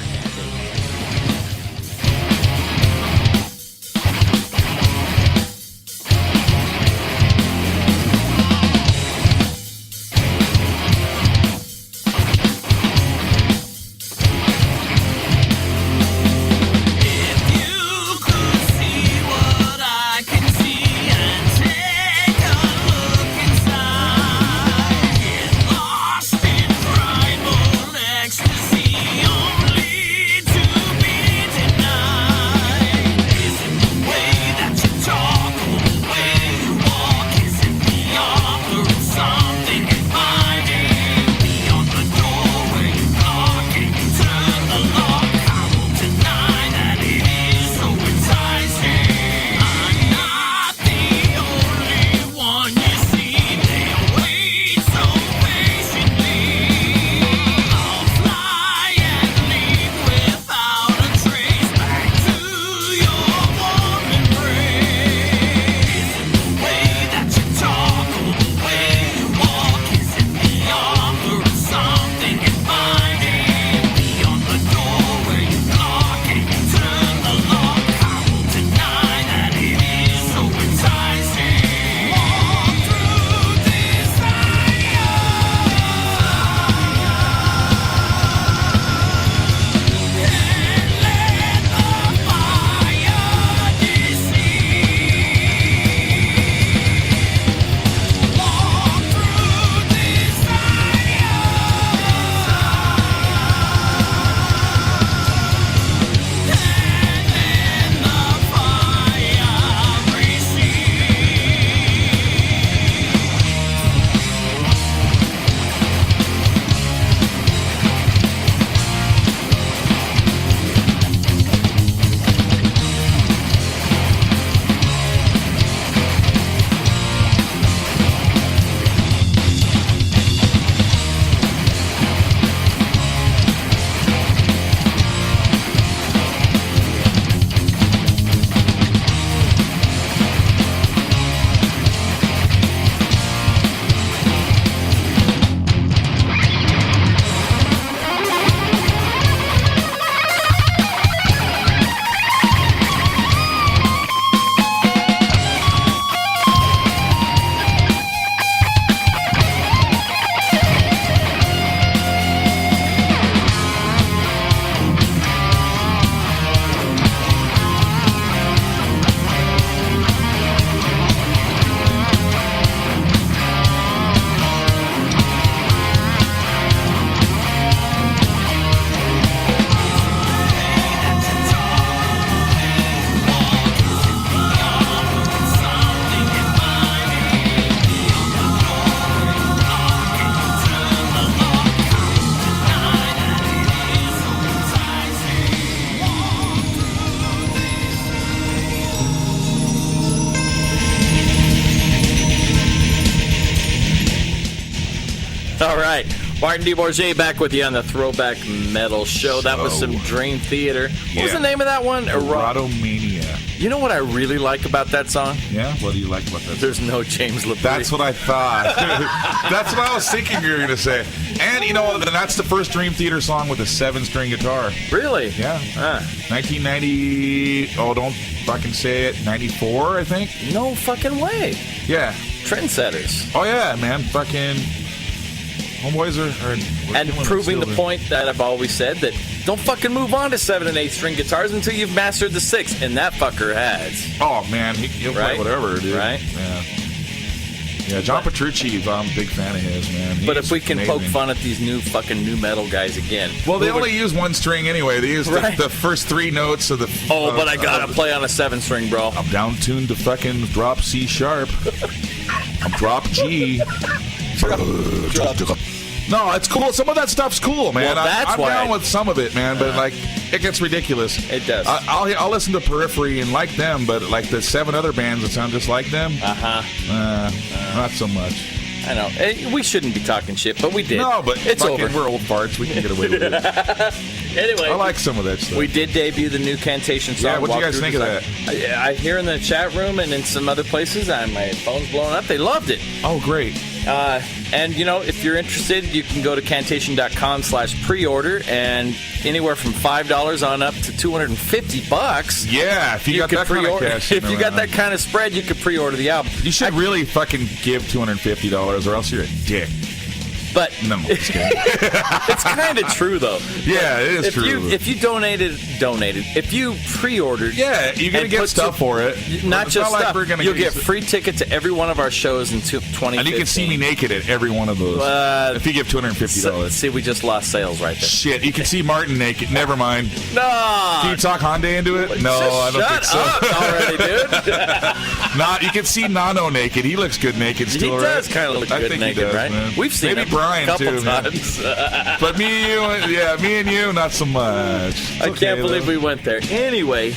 All right. Martin DeBourge back with you on the Throwback Metal Show. That was some Dream Theater. What was the name of that one? Erotomania. You know what I really like about that song? Yeah? What do you like about that There's song? no James LeBrie. That's what I thought. That's what I was thinking you were going to say. And, you know, that's the first Dream Theater song with a 7-string guitar. Really? Yeah. 1990, don't fucking say it, 94, I think? No fucking way. Yeah. Trendsetters. Oh, yeah, man. Fucking... Homeboys are and proving the point that I've always said, that don't fucking move on to 7 and 8 string guitars until you've mastered the 6, and that fucker has. Oh man, he'll play whatever, dude. Right? Yeah. Yeah, John Petrucci, I'm a big fan of his, man. But if we can poke fun at these new metal guys again. Well, they only use one string anyway. They use the first 3 notes of the... but I gotta play on a 7-string, bro. I'm down tuned to fucking drop C sharp. I'm drop G. No, it's cool. Some of that stuff's cool, man. Well, I'm down with some of it, man, but like it gets ridiculous. It does. I'll listen to Periphery and like them, but like the 7 other bands that sound just like them, not so much. I know. We shouldn't be talking shit, but we did. No, but it's over. We're old farts. We can get away with it. Anyway, I like some of that stuff. We did debut the new Kantation song. Yeah, what do you guys think of that? I hear in the chat room and in some other places, my phone's blowing up. They loved it. Oh, great. And, if you're interested, you can go to Kantation.com/pre-order, and anywhere from $5 on up to $250. Yeah, if you got that kind of cash. If you got that kind of spread, you could pre-order the album. You should really fucking give $250 or else you're a dick. But no, just kidding. It's kind of true, though. Yeah, it is true. If you donated. If you pre-ordered, you're gonna get stuff for it. Not just stuff. Like you'll get free ticket to every one of our shows in 2015. And you can see me naked at every one of those. If you give $250. See, we just lost sales right there. Shit, you can see Martin naked. Never mind. No. Can you talk Hyundai into it? No, I don't think so. Shut up already, dude. You can see Nano naked. He looks good naked still, He does kind of look good naked, right? Man. We've seen maybe him Brian a couple too, times. But me and you, not so much. I can't believe we went there. Anyway,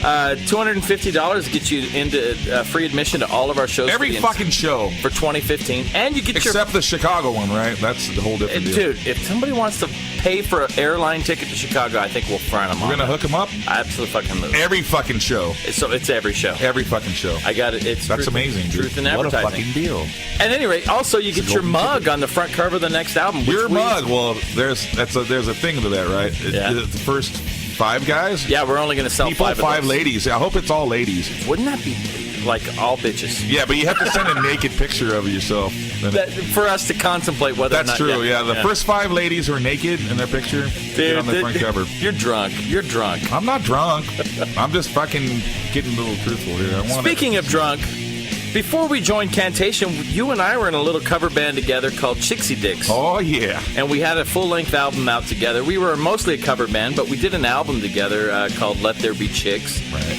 $250 gets you into free admission to all of our shows. Every fucking show for 2015, and you get except the Chicago one, right? That's the whole different deal. Dude, if somebody wants to pay for an airline ticket to Chicago, I think we'll front them. We're gonna hook them up. Absolutely fucking. Every fucking show. So it's every show. Every fucking show. I got it. That's amazing. Truth in what advertising. What a fucking deal. And anyway, also you get your mug on the front cover of the next album. Your mug. Well, there's a thing to that, right? Yeah. The first 5 guys. Yeah, we're only gonna sell 5 of those. 5 ladies. I hope it's all ladies. Wouldn't that be like all bitches? Yeah, but you have to send a naked picture of yourself. For us to contemplate whether That's or not. True, yeah. The first 5 ladies who are naked in their picture get on the front cover. You're drunk. I'm not drunk. I'm just fucking getting a little truthful here. Speaking of drunk, before we joined Kantation, you and I were in a little cover band together called Chixie Dicks. Oh, yeah. And we had a full-length album out together. We were mostly a cover band, but we did an album together called Let There Be Chicks. Right.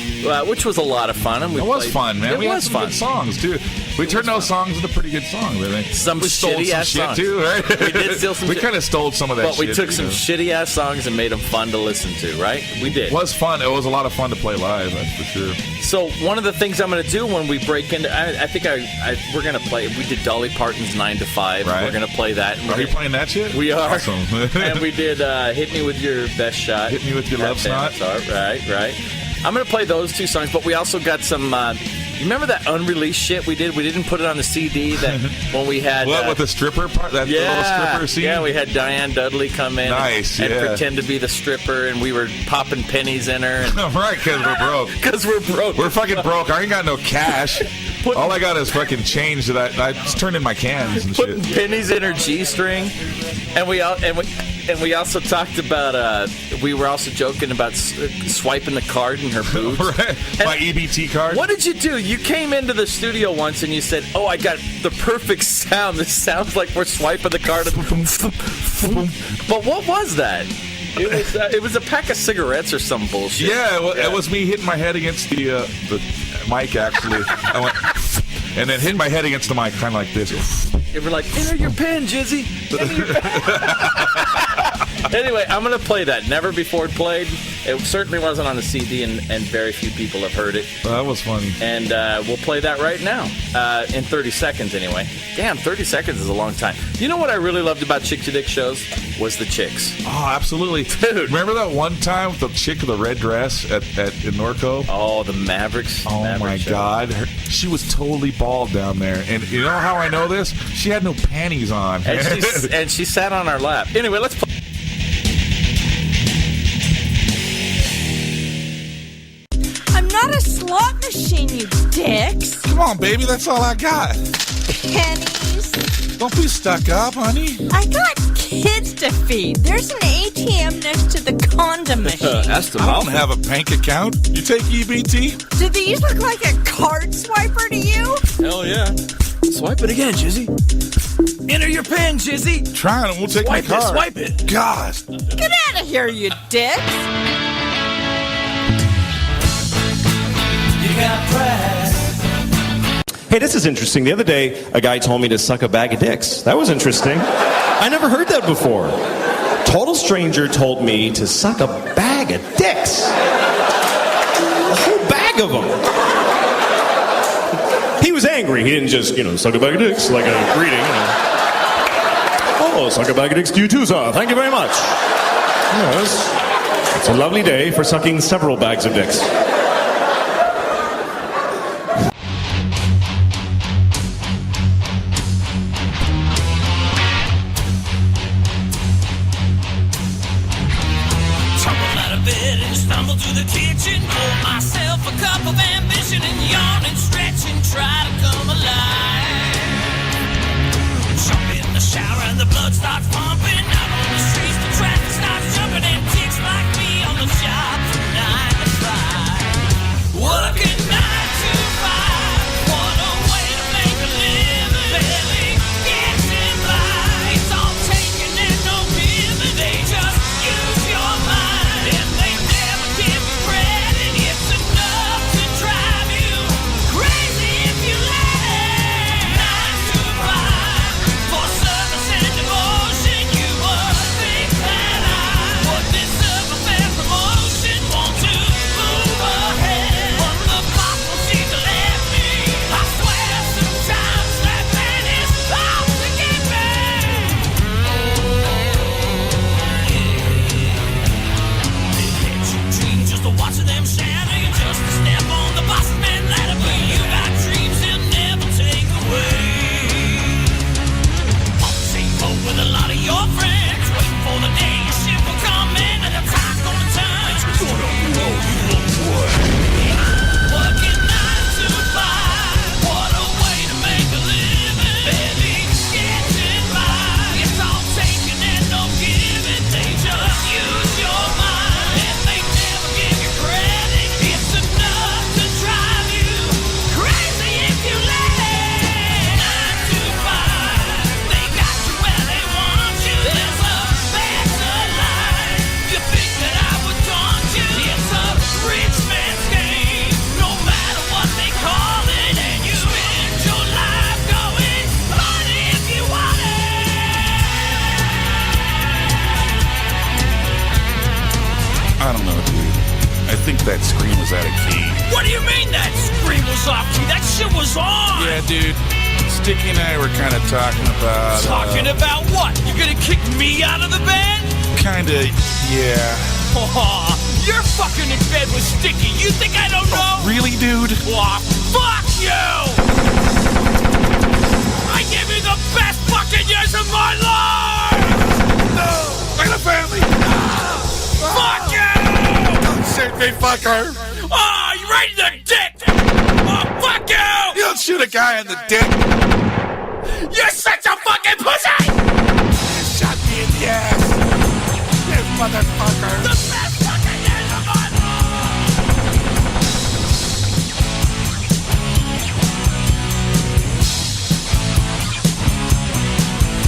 Which was a lot of fun. And it was fun, man. We had some good songs, too. We turned those songs into pretty good songs, really. We stole some shit, songs. Too, right? We did steal some shit. We kind of stole some of that shit. But we took some shitty-ass songs and made them fun to listen to, right? We did. It was fun. It was a lot of fun to play live, that's for sure. So one of the things I'm going to do when we break into... I think we're going to play... We did Dolly Parton's 9 to 5. Right. We're going to play that. Are you playing that shit? We are. Awesome. And we did Hit Me With Your Best Shot. Hit Me With Your Love Snot. Right. I'm going to play those 2 songs, but we also got some... you remember that unreleased shit we did? We didn't put it on the CD that when we had... What, with the stripper part? That little stripper scene? Yeah, we had Diane Dudley come in and pretend to be the stripper, and we were popping pennies in her. And right, because we're broke. Because we're broke. We're fucking broke. I ain't got no cash. All I got is fucking change that I just turned in my cans and putting pennies in her G-string. And we also talked about we were also joking about swiping the card in her boobs. Right. My EBT card. What did you do? You came into the studio once and you said, "Oh, I got the perfect sound. This sounds like we're swiping the card." But what was that? It was a pack of cigarettes or some bullshit. Yeah, it was me hitting my head against the mic. Actually, I went and then hit my head against the mic, kind of like this. You were like, "Enter your pen, Jizzy." Anyway, I'm going to play that. Never before played. It certainly wasn't on the CD, and very few people have heard it. Well, that was funny. And we'll play that right now, in 30 seconds anyway. Damn, 30 seconds is a long time. You know what I really loved about Chixie Dick shows? Was the chicks. Oh, absolutely. Dude. Remember that one time with the chick with the red dress in Norco? Oh, the Mavericks. Oh, my God. She was totally bald down there. And you know how I know this? She had no panties on. And she sat on our lap. Anyway, let's play. Not a slot machine, you dicks. Come on, baby, that's all I got. Pennies. Don't be stuck up, honey. I got kids to feed. There's an ATM next to the condom machine. I don't have a bank account. You take EBT? Do these look like a card swiper to you? Hell yeah. Swipe it again, Jizzy. Enter your pin, Jizzy. Trying, it won't take my card. Swipe it. God. Get out of here, you dicks. You got press. Hey, this is interesting. The other day, a guy told me to suck a bag of dicks. That was interesting. I never heard that before. Total stranger told me to suck a bag of dicks. A whole bag of them. He was angry. He didn't just, suck a bag of dicks like a greeting. Oh, suck a bag of dicks to you too, sir. Thank you very much. Yes. It's a lovely day for sucking several bags of dicks. To the kitchen, pour myself a cup of ambition and yawn and stretch and try to come alive. Jump in the shower and the blood starts pumping. Out on the streets, the traffic starts jumping and ticks like me on the job from 9 to 5. Working 9 to 5. What a way to make a living. Barely getting by. It's all taken and no giving. They just use your mind and they never give credit. It's enough to drive you crazy if you let it. 9 to 5 for service and devotion. You would think that I would deserve a fair promotion. Want to move ahead, but the boss will seem to let me. I swear sometimes that man is out to get me. Dream just to watch them shatter. You just to step on the boss's man ladder, but you got dreams he'll never take away. On the same boat with a lot of your friends, waiting for the day your ship will come in and the time's gonna turn. It's gonna blow you away. Working 9 to 5, what a way to make a living. Barely getting by. It's all taken and no giving. They just use your mind and they never give you credit. It's enough to drive you crazy if you let it. 9 to 5, they got you where they want you. There's a better life. You think that I would taunt you? It's a rich man's game, no matter what they call it. And you spend your life going money if you want I don't know, dude. I think that scream was out of key. it. What do you mean that scream was off key? That shit was on. Yeah, dude. Sticky and I were kind of talking about... Talking about what? You gonna kick me out of the band? Kinda, yeah. Oh, you're fucking in bed with Sticky. You think I don't know? Really, dude? Oh, fuck you! I gave you the best fucking years of my life! No! Like the family! Fuck you! Don't shoot me, fucker! Oh, you right in the dick! Oh, fuck you! You don't shoot a guy in the dick! You're such a fucking pussy! You shot me in the ass! You motherfucker! The best fucking years of my life!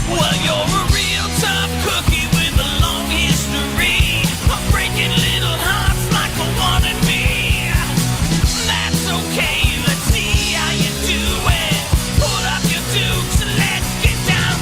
Well, you're a real tough cookie with a long history of breaking little hearts like the one in me. That's okay, let's see how you do it. Put up your dukes and let's get down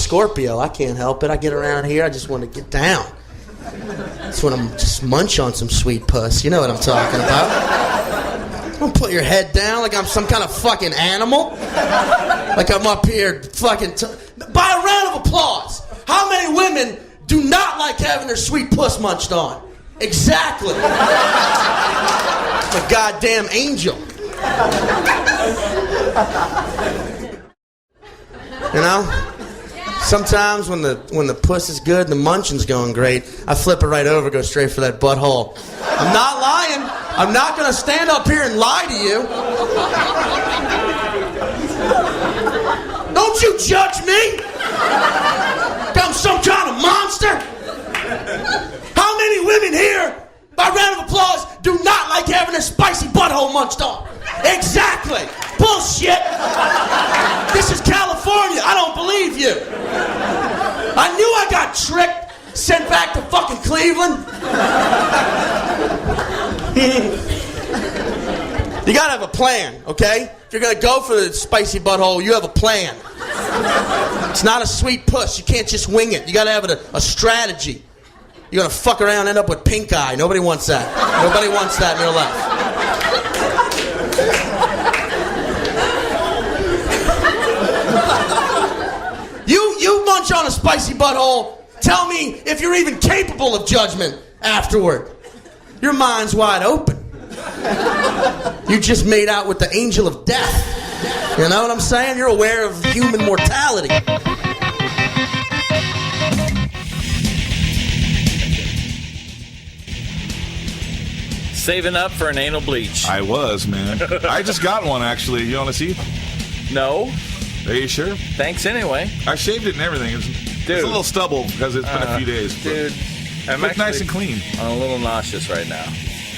Scorpio. I can't help it. I get around here, I just want to get down. Just want to just munch on some sweet puss. You know what I'm talking about. Don't put your head down like I'm some kind of fucking animal. Like I'm up here fucking... By a round of applause, how many women do not like having their sweet puss munched on? Exactly. I'm a goddamn angel. You know? Sometimes when the puss is good and the munching's going great, I flip it right over, go straight for that butthole. I'm not lying. I'm not going to stand up here and lie to you. Don't you judge me. I'm some kind of monster. How many women here, by round of applause, do not like having their spicy butthole munched on? Exactly. Bullshit. This is California. I don't believe you. I knew I got tricked, sent back to fucking Cleveland. You gotta have a plan, okay? If you're gonna go for the spicy butthole, you have a plan. It's not a sweet puss. You can't just wing it. You gotta have a strategy. You're gonna fuck around and end up with pink eye. Nobody wants that. Nobody wants that in their life. You munch on a spicy butthole. Tell me if you're even capable of judgment afterward. Your mind's wide open. You just made out with the angel of death. You know what I'm saying? You're aware of human mortality. Saving up for an anal bleach. I was, man. I just got one, actually. You want to see? No. Are you sure? Thanks anyway. I shaved it and everything. It's a little stubble because it's been a few days. Dude, I'm actually nice and clean. I'm a little nauseous right now.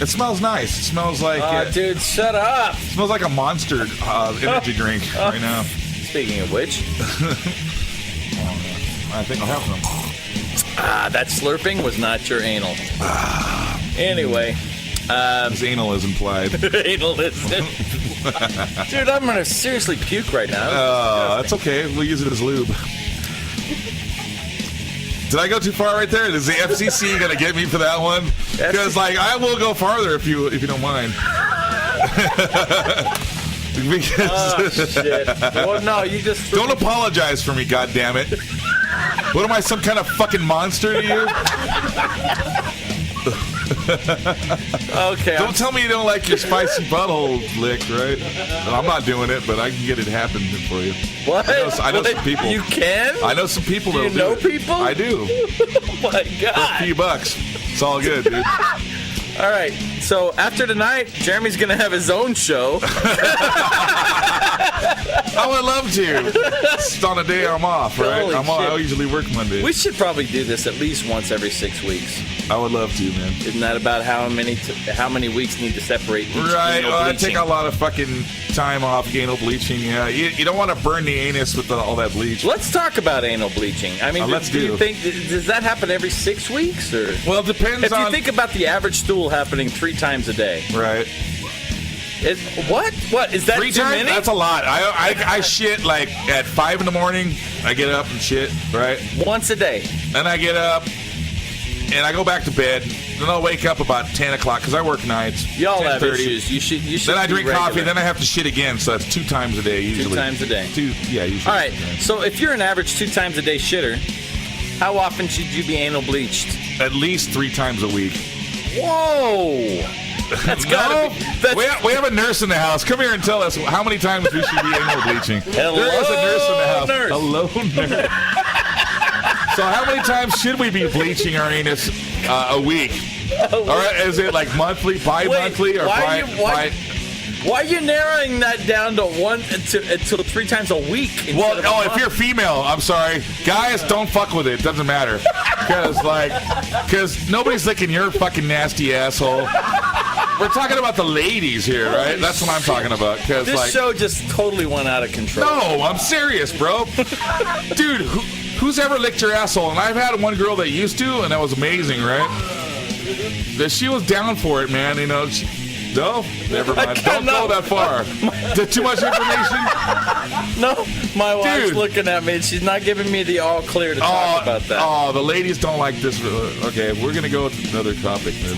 It smells nice. It smells like... dude, shut up. It smells like a Monster energy drink right now. Speaking of which... I think I'll have some. That slurping was not your anal. Anyway... His anal is implied. Anal is Dude, I'm going to seriously puke right now. That's okay. We'll use it as lube. Did I go too far right there? Is the FCC going to get me for that one? Because, I will go farther if you don't mind. Shit. Well, no, you just... Don't apologize for me, goddammit. What am I, some kind of fucking monster to you? Okay. Don't tell me you don't like your spicy butthole licked, right? No, I'm not doing it, but I can get it happening for you. What? I know some people. You can? I know some people that do. You know people? I do. Oh my God. For a few bucks. It's all good, dude. All right. So after tonight, Jeremy's going to have his own show. I would love to. It's on a day I'm off, right? I usually work Monday. We should probably do this at least once every 6 weeks. I would love to, man. Isn't that about how many weeks need to separate each right. anal I bleaching? take a lot of fucking time off anal bleaching. Yeah, you don't want to burn the anus with all that bleach. Let's talk about anal bleaching. I mean, let's do you think does that happen every 6 weeks or? Well, it depends. If you think about the average stool happening 3 times a day, right? What is that? 3 times? That's a lot. I shit at 5 a.m. I get up and shit, right? Once a day. Then I get up and I go back to bed. Then I'll wake up about 10 o'clock because I work nights. Y'all have issues. You should. Then I drink coffee. Then I have to shit again. So that's 2 times a day usually. 2 times a day. Usually. All right. So if you're an average 2 times a day shitter, how often should you be anal bleached? At least 3 times a week. Whoa. That's gotta be. We have a nurse in the house. Come here and tell us how many times we should be anal bleaching. Hello, there is a nurse in the house. Nurse. Hello, nurse. So how many times should we be bleaching our anus a week? Or is it monthly, bi-monthly, or why are you narrowing that down to 3 times a week? Well, if you're female, I'm sorry. Guys, don't fuck with it. It doesn't matter. Because nobody's licking your fucking nasty asshole. We're talking about the ladies here, right? That's what I'm talking about. This show just totally went out of control. No, I'm serious, bro. Dude, who's ever licked your asshole? And I've had one girl that used to, and that was amazing, right? That she was down for it, man. You know, No? Never mind. Don't go that far. Too much information? No, my wife's looking at me and she's not giving me the all clear to talk about that. Oh, the ladies don't like this. Okay, we're going to go with another topic then.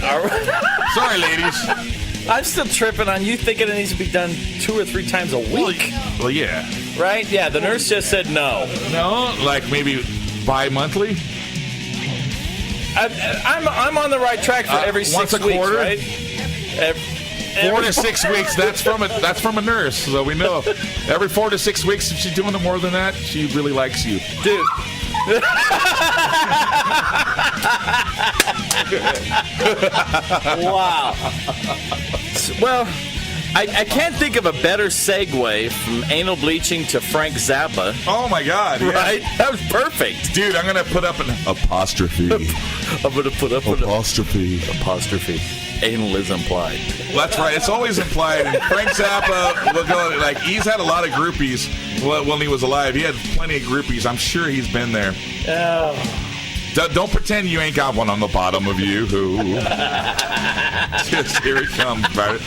All right. Sorry, ladies. I'm still tripping on you thinking it needs to be done 2 or 3 times a week. Well, yeah. Right? Yeah, the nurse just said no. No? Like maybe bi-monthly? I'm on the right track for every 6 once a weeks, quarter? right? 4 to 6 weeks. That's from a nurse, so we know. Every 4 to 6 weeks, if she's doing it more than that, she really likes you, dude. Wow. Well, I can't think of a better segue from anal bleaching to Frank Zappa. Oh my God! Yeah. Right? That was perfect, dude. I'm gonna put up an apostrophe. I'm gonna put up apostrophe. Apostrophe. Anal is implied. Well, that's right. It's always implied. And Frank Zappa will go like he's had a lot of groupies when he was alive. He had plenty of groupies. I'm sure he's been there. Don't pretend you ain't got one on the bottom of you. Just here it comes, bro.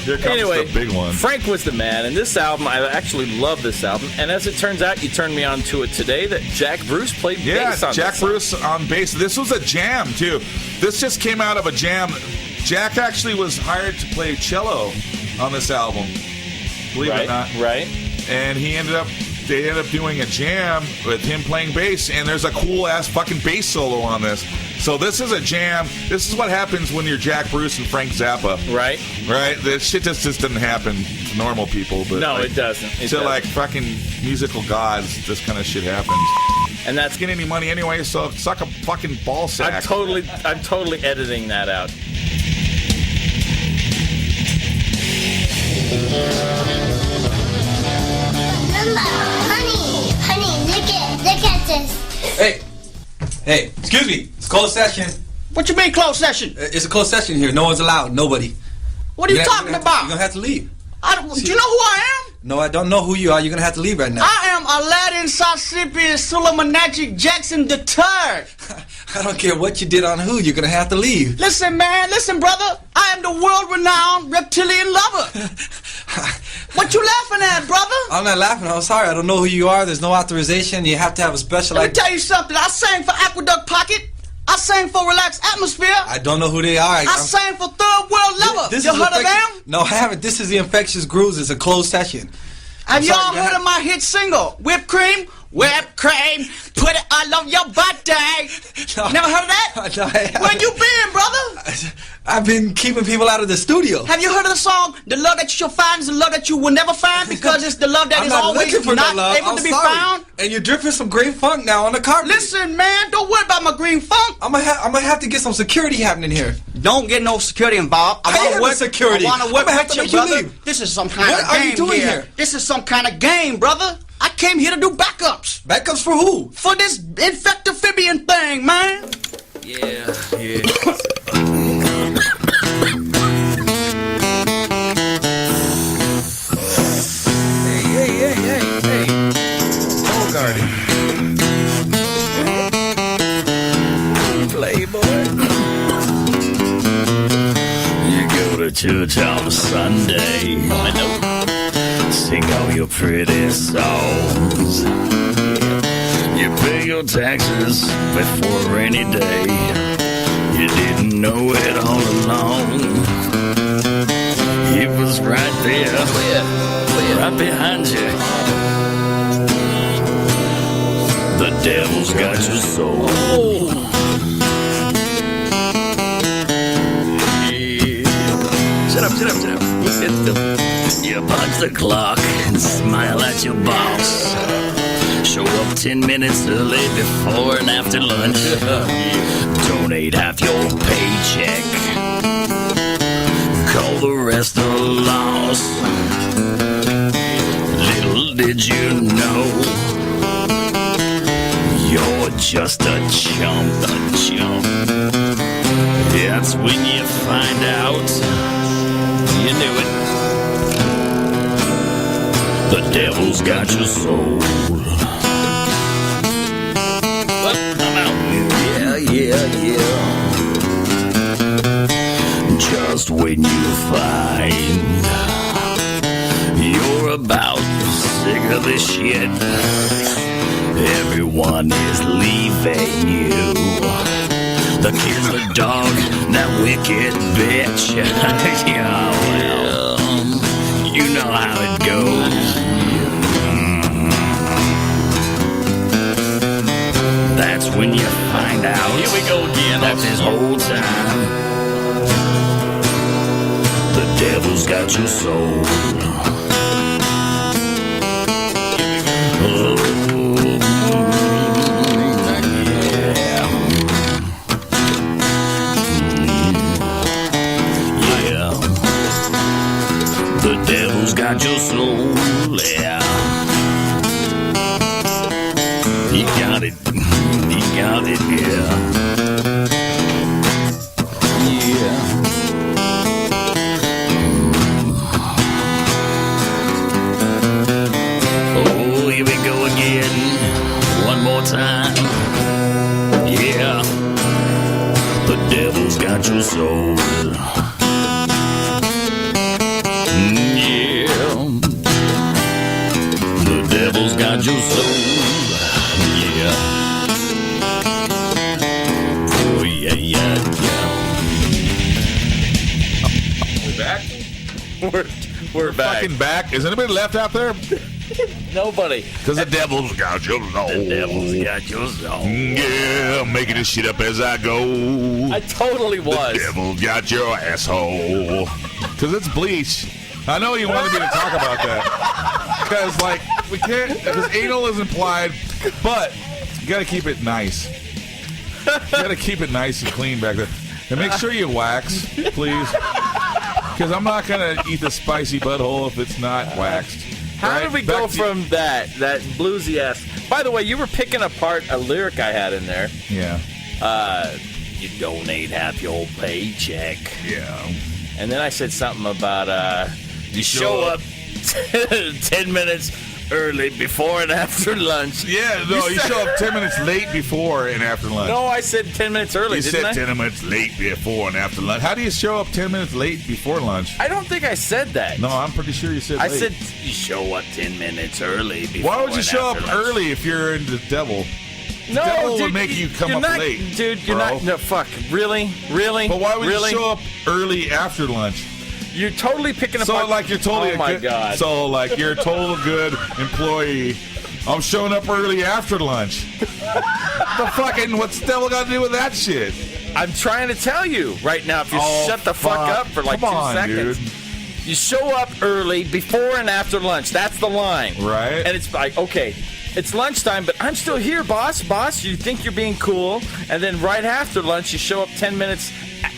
Here comes the big one. Frank was the man, and this album, I actually love this album. And as it turns out, you turned me on to it today, that Jack Bruce played bass on Jack Bruce on bass. This was a jam, too. This just came out of a jam. Jack actually was hired to play cello on this album, believe it or not. Right. And they ended up doing a jam with him playing bass, and there's a cool-ass fucking bass solo on this. So this is a jam. This is what happens when you're Jack Bruce and Frank Zappa. Right. Right? This shit just doesn't happen to normal people. But no, it doesn't. Like fucking musical gods, this kind of shit happens. And that's getting any money anyway, so suck a fucking ball sack. I'm totally editing that out. Honey, look at this. Hey, excuse me. It's closed session. What you mean closed session? It's a closed session here. No one's allowed. Nobody. What are you talking about? You're gonna have to leave. Do you know who I am? No, I don't know who you are. You're gonna have to leave right now. I am Aladdin Sasipi Suleimanagic Jackson III. I don't care what you did on who. You're gonna have to leave. Listen, brother. I am the world-renowned reptilian lover. What you laughing at, brother? I'm not laughing. I'm sorry. I don't know who you are. There's no authorization. You have to have a special. Let me tell you something. I sang for Aqueduct Pocket. I sang for Relaxed Atmosphere. I don't know who they are. I sang for Third World Lover. You heard of them? No, I haven't. This is the Infectious Grooves. It's a closed session. Have y'all heard of my hit single, Whipped Cream? Whipped cream, put it all on your body. No. Never heard of that? No, I haven't. Where you been, brother? I've been keeping people out of the studio. Have you heard of the song, The Love That You Shall Find is the Love That You Will Never Find, because it's the love that is always not able to be found? And you're dripping some green funk now on the carpet. Listen, man, don't worry about my green funk. I'm gonna have to get some security happening here. Don't get no security involved. I want security. I want to work with you, brother. Leave. This is some kind of game. What are you doing here? This is some kind of game, brother. I came here to do backups. Backups for who? For this infectamphibian thing, man. Yeah. Hey. Oh, Garden. Playboy. You go to church on Sunday. I know. Sing all your pretty songs. You pay your taxes before a rainy day. You didn't know it all along. It was right there, right behind you. The devil's got your soul. Shut up. Sit still. You punch the clock and smile at your boss. Show up 10 minutes early before and after lunch. Donate half your paycheck. Call the rest a loss. Little did you know, you're just a chump. That's when you find out you knew it. The devil's got your soul. But I'm out. Yeah. just when you find you're about sick of this shit, everyone is leaving you. The kids, the dog, that wicked bitch. Yeah, well, you know how it goes. That's when you find out. Here we go again. That this whole time the devil's got your soul. Oh, yeah. The devil's got your soul. Yeah. He got it. He got it, yeah. Yeah. Oh, here we go again. One more time. Yeah. The devil's got your soul. Yeah. The devil's got your soul. Yeah. Oh, yeah, yeah, We back? We're back. Fucking back. Is anybody left out there? Nobody. Because the devil's got your soul. The devil's got your soul. Yeah, I'm making this shit up as I go. I totally was. The devil got your asshole. Because it's bleach. I know you wanted me to talk about that. Because, like, we can't, because anal is implied, but you got to keep it nice. You got to keep it nice and clean back there. And make sure you wax, please. Because I'm not going to eat the spicy butthole if it's not waxed. How did we go from that bluesy ass? By the way, you were picking apart a lyric I had in there. Yeah. You donate half your whole paycheck. Yeah. And then I said something about you show up 10 minutes early before and after lunch. Yeah, no, you show up 10 minutes late before and after lunch. No, I said 10 minutes early, didn't I? You said 10 minutes late before and after lunch. How do you show up 10 minutes late before lunch? I don't think I said that. No, I'm pretty sure you said I late. said you show up 10 minutes early before. Why would you and show after up lunch. early if you're into the devil? The No, devil dude, would make you come you're up not, late. Dude, you're bro. not. No, fuck. Really? Really? But why would really? you show up early after lunch? You're totally picking apart. So, like, you're totally oh, my God. So, like, you're a total good employee. I'm showing up early after lunch. What's the devil got to do with that shit? I'm trying to tell you right now, if you shut the fuck up for like Come 2 on, seconds. Dude. You show up early before and after lunch. That's the line. Right. And it's like, okay, it's lunchtime, but I'm still here, boss. Boss, you think you're being cool. And then right after lunch, you show up 10 minutes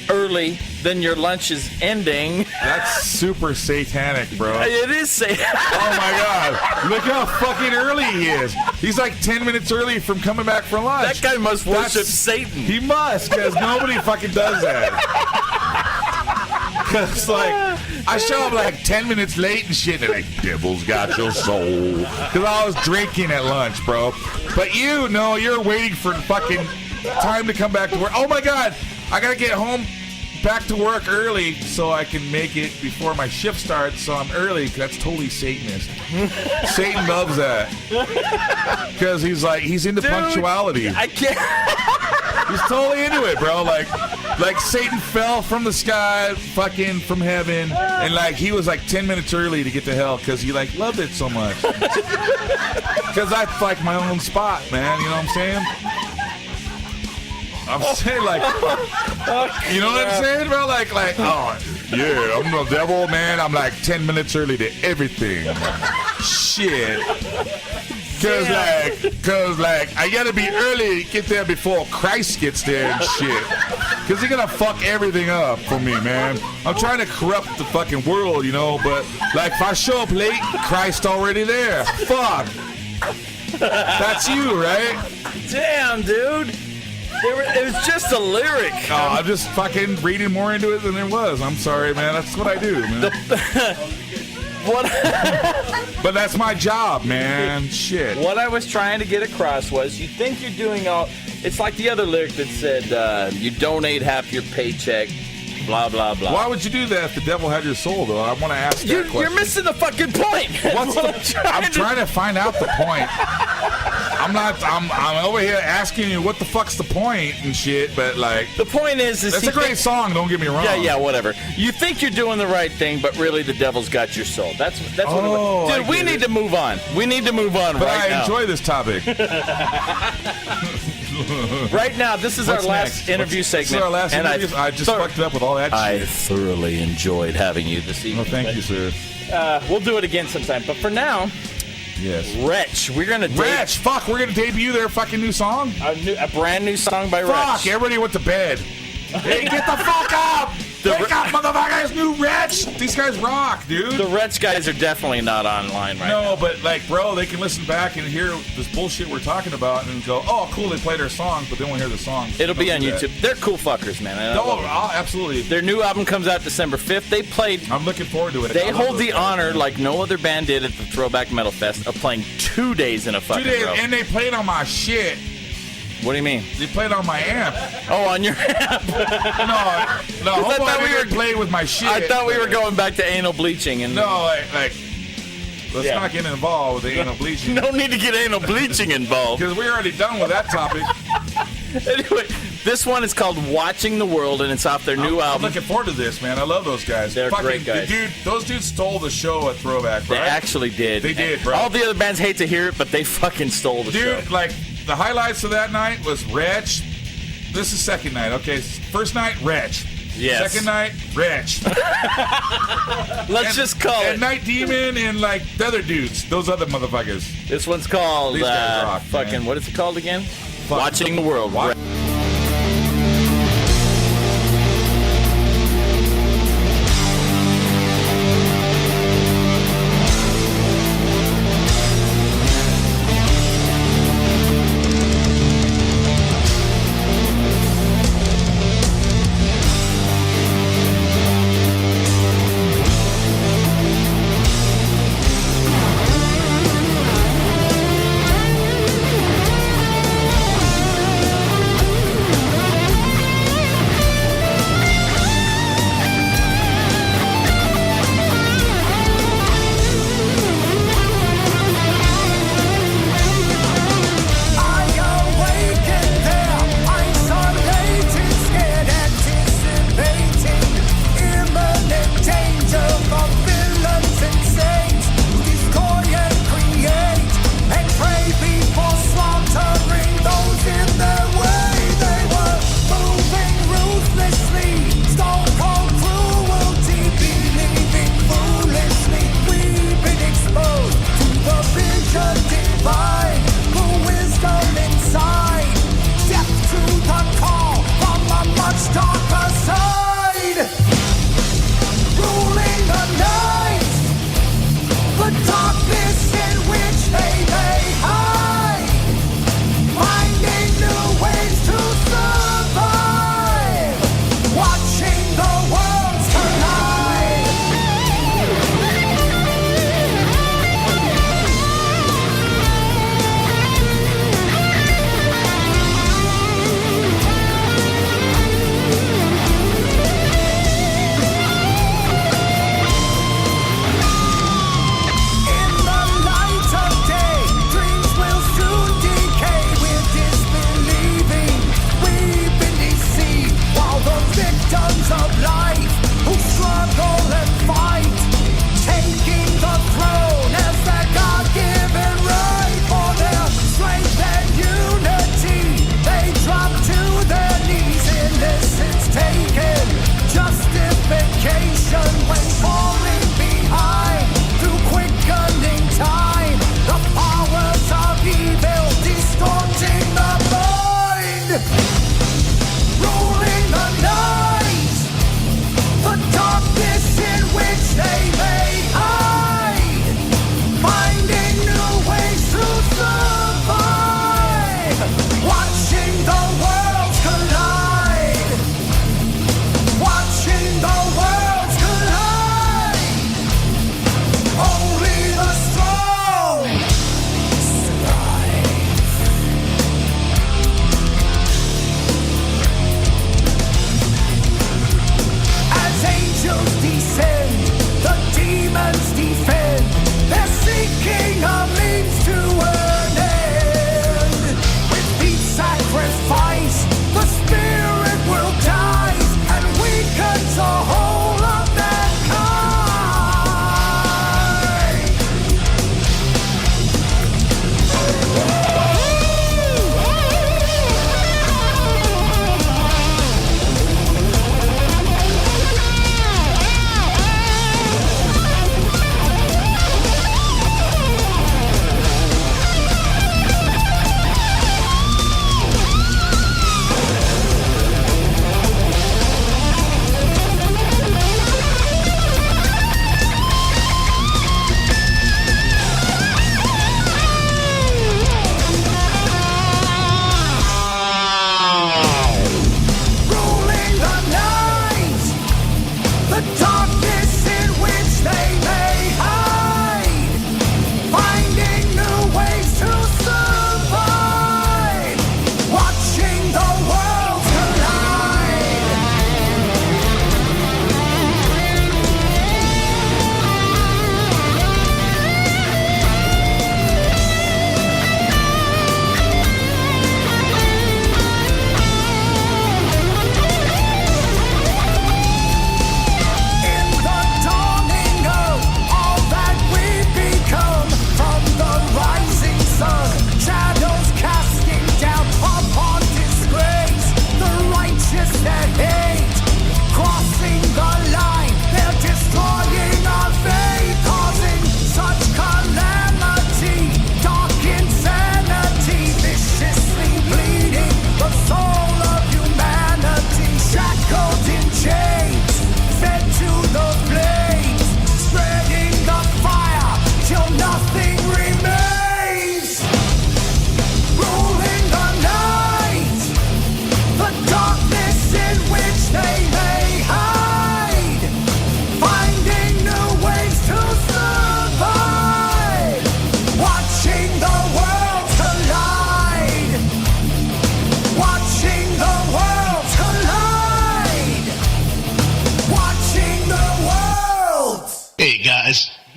early. Then your lunch is ending. That's super satanic, bro. It is satanic. Oh, my God. Look how fucking early he is. He's like 10 minutes early from coming back from lunch. That guy must worship Satan. He must, because nobody fucking does that. Because, like, I show up like 10 minutes late and shit, and they're like, devil's got your soul. Because I was drinking at lunch, bro. But you're waiting for fucking time to come back to work. Oh, my God. I got to get home back to work early so I can make it before my shift starts, so I'm early. That's totally Satanist. Satan loves that. Because he's into punctuality. I can't. He's totally into it, bro. Like Satan fell from the sky, fucking from heaven, and like he was like 10 minutes early to get to hell because he like loved it so much. Because that's like my own spot, man. You know what I'm saying? I'm saying like, you know what I'm saying, bro? Like, oh yeah, I'm the devil, man. I'm like 10 minutes early to everything. Shit. Cause like I gotta be early to get there before Christ gets there and shit. Cause he's gonna fuck everything up for me, man. I'm trying to corrupt the fucking world, you know, but like if I show up late, Christ already there. Fuck. That's you, right? Damn, dude. It was just a lyric. Oh, I'm just fucking reading more into it than there was. I'm sorry, man. That's what I do, man. But that's my job, man. Shit. What I was trying to get across was you think you're doing all... It's like the other lyric that said, you donate half your paycheck, blah, blah, blah. Why would you do that if the devil had your soul, though? I want to ask that question. You're missing the fucking point. I'm trying to find out the point. I'm over here asking you what the fuck's the point and shit, but like... The point is it's a great song, don't get me wrong. Yeah, whatever. You think you're doing the right thing, but really the devil's got your soul. That's what dude, we need to move on. We need to move on but right now. I enjoy this topic. Right now, this is our last interview segment. This is our last interview. I just fucked it up with all that shit. I thoroughly enjoyed having you this evening. Oh, thank you, sir. We'll do it again sometime. But for now... Yes. Wretch. We're going to Fuck, we're going to debut their fucking new song? A brand new song by Wretch. Fuck, everybody went to bed. Hey, get the fuck up! Wake up, motherfuckers! New Wretch! These guys rock, dude. The Wretch guys are definitely not online right now. No, but like, bro, they can listen back and hear this bullshit we're talking about and go, oh, cool, they played our song, but they won't hear the song. It'll be on YouTube. They're cool fuckers, man. Absolutely. Their new album comes out December 5th. They played... I'm looking forward to it. They hold the honor, like no other band did at the Throwback Metal Fest, of playing 2 days in a fucking 2 days, row. and they played on my shit. What do you mean? They played on my amp. Oh, on your amp? no, I thought we were playing with my shit. I thought we were going back to anal bleaching. And no, like let's not get involved with the anal bleaching. No need to get anal bleaching involved. Because we're already done with that topic. Anyway, this one is called Watching the World, and it's off their new album. I'm looking forward to this, man. I love those guys. They're great guys. Those dudes stole the show at Throwback, right? They actually did. They did, bro. All the other bands hate to hear it, but they fucking stole the show. Dude, like, the highlights of that night was Wretch. This is second night, okay? First night, Wretch. Yes. Second night, Wretch. Let's just call it. And Night Demon and, like, the other dudes. Those other motherfuckers. This one's called, These guys rock, fucking, man. what is it called again? Watching the World.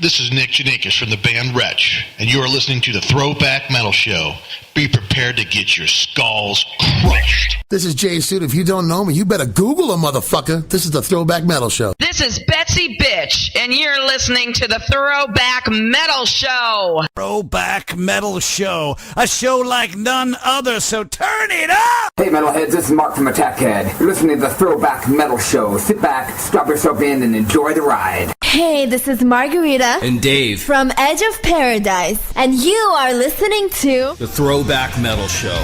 This is Nick Janikis from the band Wretch, and you are listening to the Throwback Metal Show. Be prepared to get your skulls crushed. This is Jay Suit. If you don't know me, you better Google a motherfucker. This is the Throwback Metal Show. This is Betsy Bitch, and you're listening to the Throwback Metal Show. Throwback Metal Show, a show like none other, so turn it up! Hey metalheads, this is Mark from Attack Head. You're listening to the Throwback Metal Show. Sit back, strap yourself in, and enjoy the ride. Hey, this is Margarita. And Dave. From Edge of Paradise. And you are listening to The Throwback Metal Show.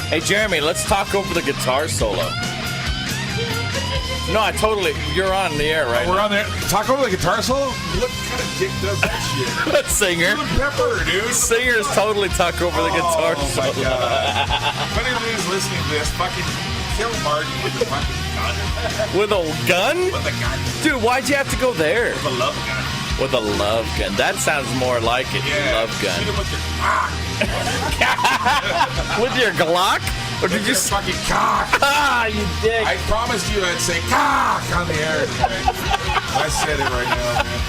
Hey, Jeremy, let's talk over the guitar solo. No, you're on the air right now. We're on there. Talk over the guitar solo? What kind of dick does that shit? That singer. Pepper, dude. Singers totally talk over the guitar solo. Oh, my God. If anybody's listening to this, fucking kill Martin with a fucking gun. With a gun? With a gun. Dude, why'd you have to go there? With a love gun. With a love gun. That sounds more like it. Yeah. Love gun. Shoot him with your cock. With your Glock? Or did you fucking cock? Ah, you dick. I promised you I'd say cock on the air tonight. I said it right now, man.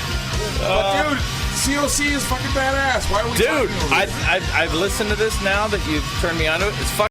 But dude, COC is fucking badass. Why are we talking over this? I've listened to this now that you've turned me on to it. It's fucking